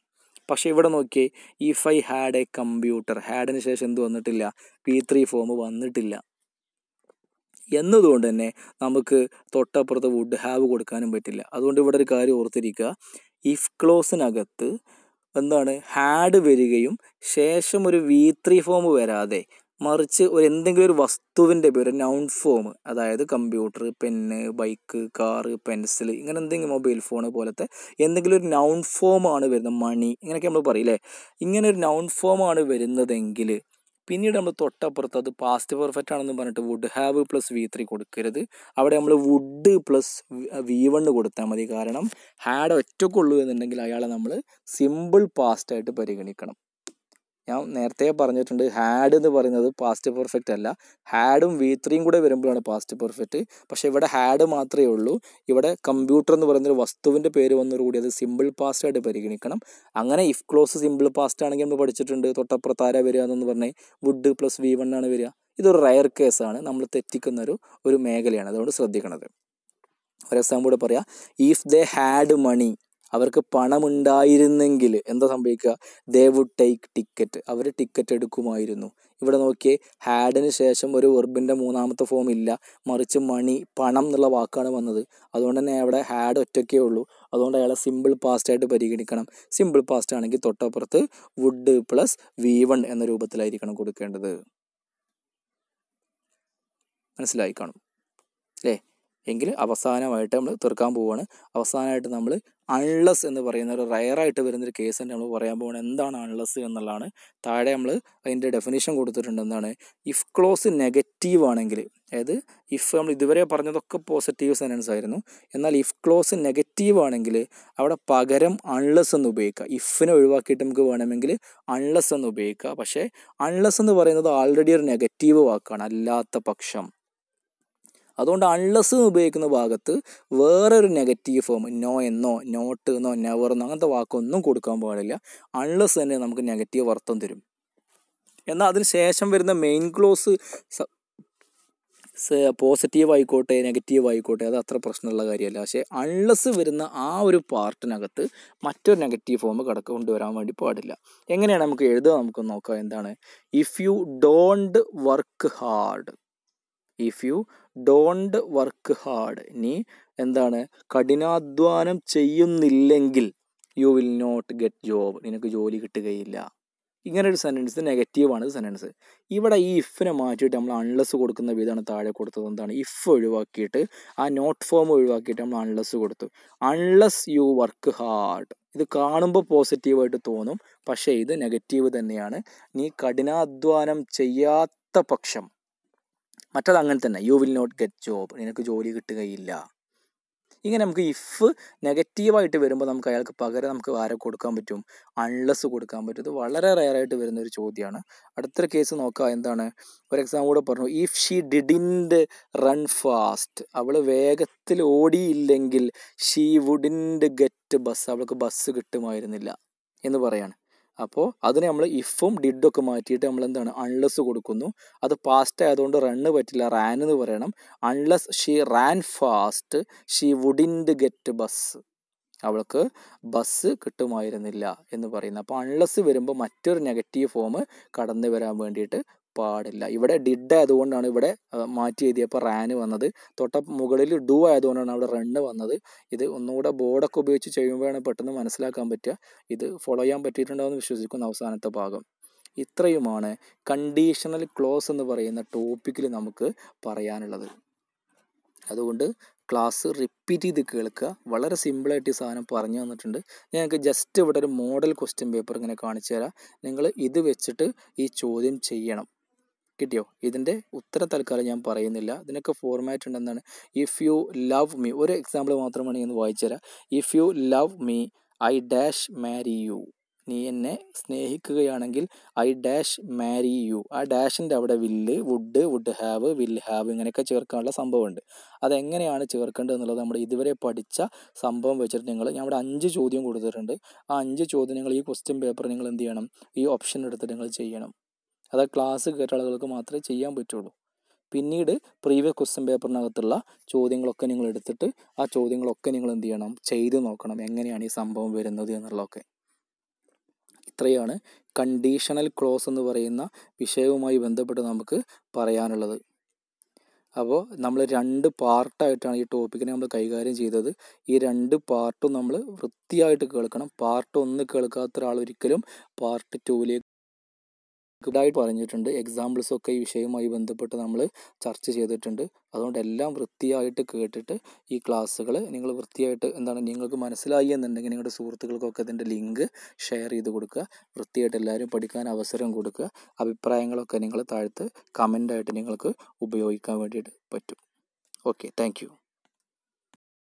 പക്ഷേ ഇവിടെ നോക്കിയേ, if I had a computer, ഹാഡിന് ശേഷം എന്ത് വന്നിട്ടില്ല? V3 ഫോം വന്നിട്ടില്ല. എന്നതുകൊണ്ട് തന്നെ നമുക്ക് തൊട്ടപ്പുറത്ത് വുഡ് ഹാവ് കൊടുക്കാനും പറ്റില്ല. അതുകൊണ്ട് ഇവിടെ ഒരു കാര്യം ഓർത്തിരിക്കുക, ഇഫ് ക്ലോസിനകത്ത് ഹാഡ് വരികയും ശേഷം ഒരു V3 ഫോം വരാതെ മറിച്ച് എന്തെങ്കിലും ഒരു വസ്തുവിൻ്റെ പേര്, നൗൺ ഫോം, അതായത് computer, pen, bike, car, pencil, ഇങ്ങനെ എന്തെങ്കിലും മൊബൈൽ ഫോൺ പോലത്തെ എന്തെങ്കിലും ഒരു നൗൺ ഫോമാണ് വരുന്നത്, മണി, ഇങ്ങനെയൊക്കെ നമ്മൾ പറയില്ലേ, ഇങ്ങനെ ഒരു നൗൺ ഫോമാണ് വരുന്നതെങ്കിൽ പിന്നീട് നമ്മൾ തൊട്ടപ്പുറത്ത് അത് പാസ്റ്റ് പെർഫെക്റ്റ് ആണെന്ന് പറഞ്ഞിട്ട് വുഡ് ഹാവ് പ്ലസ് V3 കൊടുക്കരുത്. അവിടെ നമ്മൾ വുഡ് പ്ലസ് V1 കൊടുത്താൽ മതി. കാരണം ഹാഡ് ഒറ്റക്കുള്ളൂ എന്നുണ്ടെങ്കിൽ അയാളെ നമ്മൾ സിമ്പിൾ പാസ്റ്റ് ആയിട്ട് പരിഗണിക്കണം. ഞാൻ നേരത്തെ പറഞ്ഞിട്ടുണ്ട്, ഹാഡ് എന്ന് പറയുന്നത് പാസ്റ്റ് പെർഫെക്റ്റ് അല്ല, ഹാഡും V3യും കൂടെ വരുമ്പോഴാണ് പാസ്റ്റ് പെർഫെക്റ്റ്. പക്ഷേ ഇവിടെ ഹാഡ് മാത്രമേ ഉള്ളൂ. ഇവിടെ കമ്പ്യൂട്ടർ എന്ന് പറയുന്നൊരു വസ്തുവിൻ്റെ പേര് വന്നതോടുകൂടി അത് സിമ്പിൾ പാസ്റ്റ് ആയിട്ട് പരിഗണിക്കണം. അങ്ങനെ ഇഫ് ക്ലോസ് സിമ്പിൾ പാസ്റ്റ് ആണെങ്കിൽ നമ്മൾ പഠിച്ചിട്ടുണ്ട്, തൊട്ടപ്പുറത്ത് ആരാ വരിക എന്നൊന്ന് പറഞ്ഞാൽ വുഡ് പ്ലസ് V1 ആണ് വരിക. ഇതൊരു റയർ കേസാണ്, നമ്മൾ തെറ്റിക്കുന്ന ഒരു മേഖലയാണ്. അതുകൊണ്ട് ശ്രദ്ധിക്കണത്. ഒരു എക്സാമ്പിൾ കൂടെ പറയാം. ഇഫ് ദേ ഹാഡ് മണി, അവർക്ക് പണമുണ്ടായിരുന്നെങ്കിൽ എന്താ സംഭവിക്കുക? ദേ വുഡ് ടേക്ക് ടിക്കറ്റ്, അവർ ടിക്കറ്റ് എടുക്കുമായിരുന്നു. ഇവിടെ നോക്കിയേ, ഹാഡിന് ശേഷം ഒരു വെർബിൻ്റെ മൂന്നാമത്തെ ഫോം ഇല്ല, മറിച്ച് മണി, പണം എന്നുള്ള വാക്കാണ് വന്നത്. അതുകൊണ്ട് തന്നെ അവിടെ ഹാഡ് ഒറ്റയ്ക്കേ ഉള്ളൂ. അതുകൊണ്ട് അയാളെ സിമ്പിൾ പാസ്റ്റ് ആയിട്ട് പരിഗണിക്കണം. സിമ്പിൾ പാസ്റ്റ് ആണെങ്കിൽ തൊട്ടപ്പുറത്ത് വുഡ് പ്ലസ് V1 എന്ന രൂപത്തിലായിരിക്കണം കൊടുക്കേണ്ടത്. മനസ്സിലായി കാണും അല്ലേ? എങ്കിൽ അവസാനമായിട്ട് നമ്മൾ തീർക്കാൻ പോവുകയാണ്. അവസാനമായിട്ട് നമ്മൾ അൺലെസ് എന്ന് പറയുന്ന ഒരു റയറായിട്ട് വരുന്നൊരു കേസ് തന്നെ നമ്മൾ പറയാൻ പോവുകയാണ്. എന്താണ് അൺലെസ് എന്നുള്ളതാണ്. താഴെ നമ്മൾ അതിൻ്റെ ഡെഫിനിഷൻ കൊടുത്തിട്ടുണ്ട്. എന്താണ്? ഇഫ് ക്ലോസ് നെഗറ്റീവ് ആണെങ്കിൽ, അതായത് ഇഫ് നമ്മൾ ഇതുവരെ പറഞ്ഞതൊക്കെ പോസിറ്റീവ് സെൻറ്റൻസ് ആയിരുന്നു, എന്നാൽ ഇഫ് ക്ലോസ് നെഗറ്റീവ് ആണെങ്കിൽ അവിടെ പകരം അൺലെസ് എന്ന് ഉപയോഗിക്കുക. ഇഫിനെ ഒഴിവാക്കിയിട്ട് നമുക്ക് വേണമെങ്കിൽ അൺലെസ് എന്ന് ഉപയോഗിക്കുക. പക്ഷേ അൺലെസ് എന്ന് പറയുന്നത് ആൾറെഡി ഒരു നെഗറ്റീവ് വാക്കാണ്, അല്ലാത്ത പക്ഷം. അതുകൊണ്ട് അൺലെസ് ഉപയോഗിക്കുന്ന ഭാഗത്ത് വേറൊരു നെഗറ്റീവ് ഫോം, നോ എന്നോ നോട്ട് എന്നോ നെവർ എന്നോ അങ്ങനത്തെ വാക്കൊന്നും കൊടുക്കാൻ പാടില്ല. അൺലെസ് തന്നെ നമുക്ക് നെഗറ്റീവ് അർത്ഥം തരും. എന്നാൽ അതിന് ശേഷം വരുന്ന മെയിൻ ക്ലോസ് പോസിറ്റീവ് ആയിക്കോട്ടെ നെഗറ്റീവ് ആയിക്കോട്ടെ അത് അത്ര പ്രശ്നമുള്ള കാര്യമല്ല. പക്ഷേ അൺലെസ് വരുന്ന ആ ഒരു പാർട്ടിനകത്ത് മറ്റൊരു നെഗറ്റീവ് ഫോം കൊണ്ടുവരാൻ വേണ്ടി പാടില്ല. എങ്ങനെയാണ് നമുക്ക് എഴുതുക? നമുക്ക് നോക്കാം. എന്താണ്? If you don't work hard, if you don't work hard, നീ എന്താണ് കഠിനാധ്വാനം ചെയ്യുന്നില്ലെങ്കിൽ you will not get job, നിനക്ക് ജോലി കിട്ടുകയില്ല. ഇങ്ങനൊരു സെൻറ്റൻസ് നെഗറ്റീവാണ് സെൻറ്റൻസ്. ഇവിടെ ഈ ഇഫിനെ മാറ്റിയിട്ട് നമ്മൾ അൺലെസ് കൊടുക്കുന്ന വിധമാണ് താഴെ കൊടുത്തത്. എന്താണ് ഇഫ് ഒഴിവാക്കിയിട്ട് ആ നോട്ട് ഫോം ഒഴിവാക്കിയിട്ട് നമ്മൾ അൺലെസ് കൊടുത്തു. അൺലെസ് യു വർക്ക് ഹാർഡ്, ഇത് കാണുമ്പോൾ പോസിറ്റീവായിട്ട് തോന്നും, പക്ഷേ ഇത് നെഗറ്റീവ് തന്നെയാണ്. നീ കഠിനാധ്വാനം ചെയ്യാത്ത പക്ഷം, മറ്റത് അങ്ങനെ തന്നെ, you will not get job, നിനക്ക് ജോലി കിട്ടുകയില്ല. ഇങ്ങനെ നമുക്ക് ഇഫ് നെഗറ്റീവായിട്ട് വരുമ്പോൾ നമുക്ക് അയാൾക്ക് പകരം നമുക്ക് ആരെ കൊടുക്കാൻ പറ്റും? അൺലെസ് കൊടുക്കാൻ പറ്റും. ഇത് വളരെ റെയറായിട്ട് വരുന്ന ഒരു ചോദ്യമാണ്. അടുത്തൊരു കേസ് നോക്കാം. എന്താണ്, ഒരു എക്സാം കൂടെ പറഞ്ഞു. If she didn't run fast, അവൾ വേഗത്തിൽ ഓടിയില്ലെങ്കിൽ ഷീ വുഡിൻറ്റ് ഗെറ്റ് ബസ്, അവൾക്ക് ബസ് കിട്ടുമായിരുന്നില്ല എന്ന് പറയാണ്. അപ്പോൾ അതിന് നമ്മൾ ഇഫും ഡിഡൊക്കെ മാറ്റിയിട്ട് നമ്മൾ എന്താണ് അൺലെസ് കൊടുക്കുന്നു. അത് പാസ്റ്റ് ആയതുകൊണ്ട് റണ്ണ് പറ്റില്ല, റാൻ എന്ന് പറയണം. Unless she Rann fast she wouldn't get bus, അവൾക്ക് ബസ് കിട്ടുമായിരുന്നില്ല എന്ന് പറയുന്നത്. അപ്പോൾ അൺലെസ് വരുമ്പോൾ മറ്റൊരു നെഗറ്റീവ് ഫോം കടന്നു വരാൻ വേണ്ടിയിട്ട് പാടില്ല. ഇവിടെ ഡിഡ് ആയതുകൊണ്ടാണ് ഇവിടെ മാറ്റി എഴുതിയപ്പോൾ റാന് വന്നത്. തൊട്ട മുകളിൽ ഡു ആയതുകൊണ്ടാണ് അവിടെ റണ്ണ് വന്നത്. ഇത് ഒന്നുകൂടെ ബോർഡൊക്കെ ഉപയോഗിച്ച് ചെയ്യുമ്പോഴാണ് പെട്ടെന്ന് മനസ്സിലാക്കാൻ പറ്റുക. ഇത് ഫോളോ ചെയ്യാൻ പറ്റിയിട്ടുണ്ടാവുമെന്ന് വിശ്വസിക്കുന്ന അവസാനത്തെ ഭാഗം. ഇത്രയുമാണ് കണ്ടീഷണൽ ക്ലോസ് എന്ന് പറയുന്ന ടോപ്പിക്കിൽ നമുക്ക് പറയാനുള്ളത്. അതുകൊണ്ട് ക്ലാസ് റിപ്പീറ്റ് ചെയ്ത് കേൾക്കുക. വളരെ സിമ്പിളായിട്ട് ഈ സാധനം പറഞ്ഞു തന്നിട്ടുണ്ട്. ഞങ്ങൾക്ക് ജസ്റ്റ് ഇവിടെ ഒരു മോഡൽ ക്വസ്റ്റ്യൻ പേപ്പർ ഇങ്ങനെ കാണിച്ചു തരാം. നിങ്ങൾ ഇത് വെച്ചിട്ട് ഈ ചോദ്യം ചെയ്യണം. കിട്ടിയോ? ഇതിൻ്റെ ഉത്തരം തൽക്കാലം ഞാൻ പറയുന്നില്ല. ഇതിനൊക്കെ ഫോർമാറ്റ് ഉണ്ടെന്നാണ്. ഇഫ് യു ലവ് മീ, ഒരു എക്സാമ്പിൾ മാത്രമാണ് ഞാൻ വായിച്ചു തരാം. If you love me I dash Mari U, നീ എന്നെ സ്നേഹിക്കുകയാണെങ്കിൽ ഐ ഡാഷ് മാരി യു. ആ ഡാഷിൻ്റെ അവിടെ വില്ല്, വുഡ് ഹാവ്, വിൽ ഹാവ് ഇങ്ങനെയൊക്കെ ചേർക്കാനുള്ള സംഭവമുണ്ട്. അതെങ്ങനെയാണ് ചേർക്കേണ്ടത് എന്നുള്ളത് നമ്മൾ ഇതുവരെ പഠിച്ച സംഭവം വെച്ചിട്ട് ഞാൻ ഇവിടെ 5 ചോദ്യം കൊടുത്തിട്ടുണ്ട്. ആ 5 ചോദ്യങ്ങൾ ഈ ക്വസ്റ്റ്യൻ പേപ്പർ നിങ്ങൾ എന്ത് ചെയ്യണം? ഈ ഓപ്ഷൻ എടുത്തിട്ട് നിങ്ങൾ ചെയ്യണം. അത് ക്ലാസ് കേട്ട ആളുകൾക്ക് മാത്രമേ ചെയ്യാൻ പറ്റുള്ളൂ. പിന്നീട് പ്രീവിയസ് ക്വസ്റ്റ്യൻ പേപ്പറിനകത്തുള്ള ചോദ്യങ്ങളൊക്കെ നിങ്ങൾ എടുത്തിട്ട് ആ ചോദ്യങ്ങളൊക്കെ നിങ്ങൾ എന്ത് ചെയ്യണം? ചെയ്ത് നോക്കണം എങ്ങനെയാണ് ഈ സംഭവം വരുന്നത് എന്നുള്ളതൊക്കെ. ഇത്രയാണ് കണ്ടീഷണൽ ക്ലോസ് എന്ന് പറയുന്ന വിഷയവുമായി ബന്ധപ്പെട്ട് നമുക്ക് പറയാനുള്ളത്. അപ്പോൾ നമ്മൾ 2 പാർട്ടായിട്ടാണ് ഈ ടോപ്പിക്കിനെ നമ്മൾ കൈകാര്യം ചെയ്തത്. ഈ 2 പാർട്ടും നമ്മൾ വൃത്തിയായിട്ട് കേൾക്കണം. പാർട്ട് 1 കേൾക്കാത്ത ഒരാൾ ഒരിക്കലും പാർട്ട് 2ലേക്ക് ായിട്ട് പറഞ്ഞിട്ടുണ്ട്. എക്സാമ്പിൾസൊക്കെ ഈ വിഷയവുമായി ബന്ധപ്പെട്ട് നമ്മൾ ചർച്ച ചെയ്തിട്ടുണ്ട്. അതുകൊണ്ട് എല്ലാം വൃത്തിയായിട്ട് കേട്ടിട്ട് ഈ ക്ലാസ്സുകൾ നിങ്ങൾ വൃത്തിയായിട്ട് നിങ്ങൾക്ക് മനസ്സിലായി എന്നുണ്ടെങ്കിൽ നിങ്ങളുടെ സുഹൃത്തുക്കൾക്കൊക്കെ ഇതിൻ്റെ ലിങ്ക് ഷെയർ ചെയ്ത് കൊടുക്കുക. വൃത്തിയായിട്ട് എല്ലാവരും പഠിക്കാൻ അവസരം കൊടുക്കുക. അഭിപ്രായങ്ങളൊക്കെ നിങ്ങൾ താഴത്ത് കമൻ്റായിട്ട് നിങ്ങൾക്ക് ഉപയോഗിക്കാൻ വേണ്ടിയിട്ട് പറ്റും. Okay, thank you.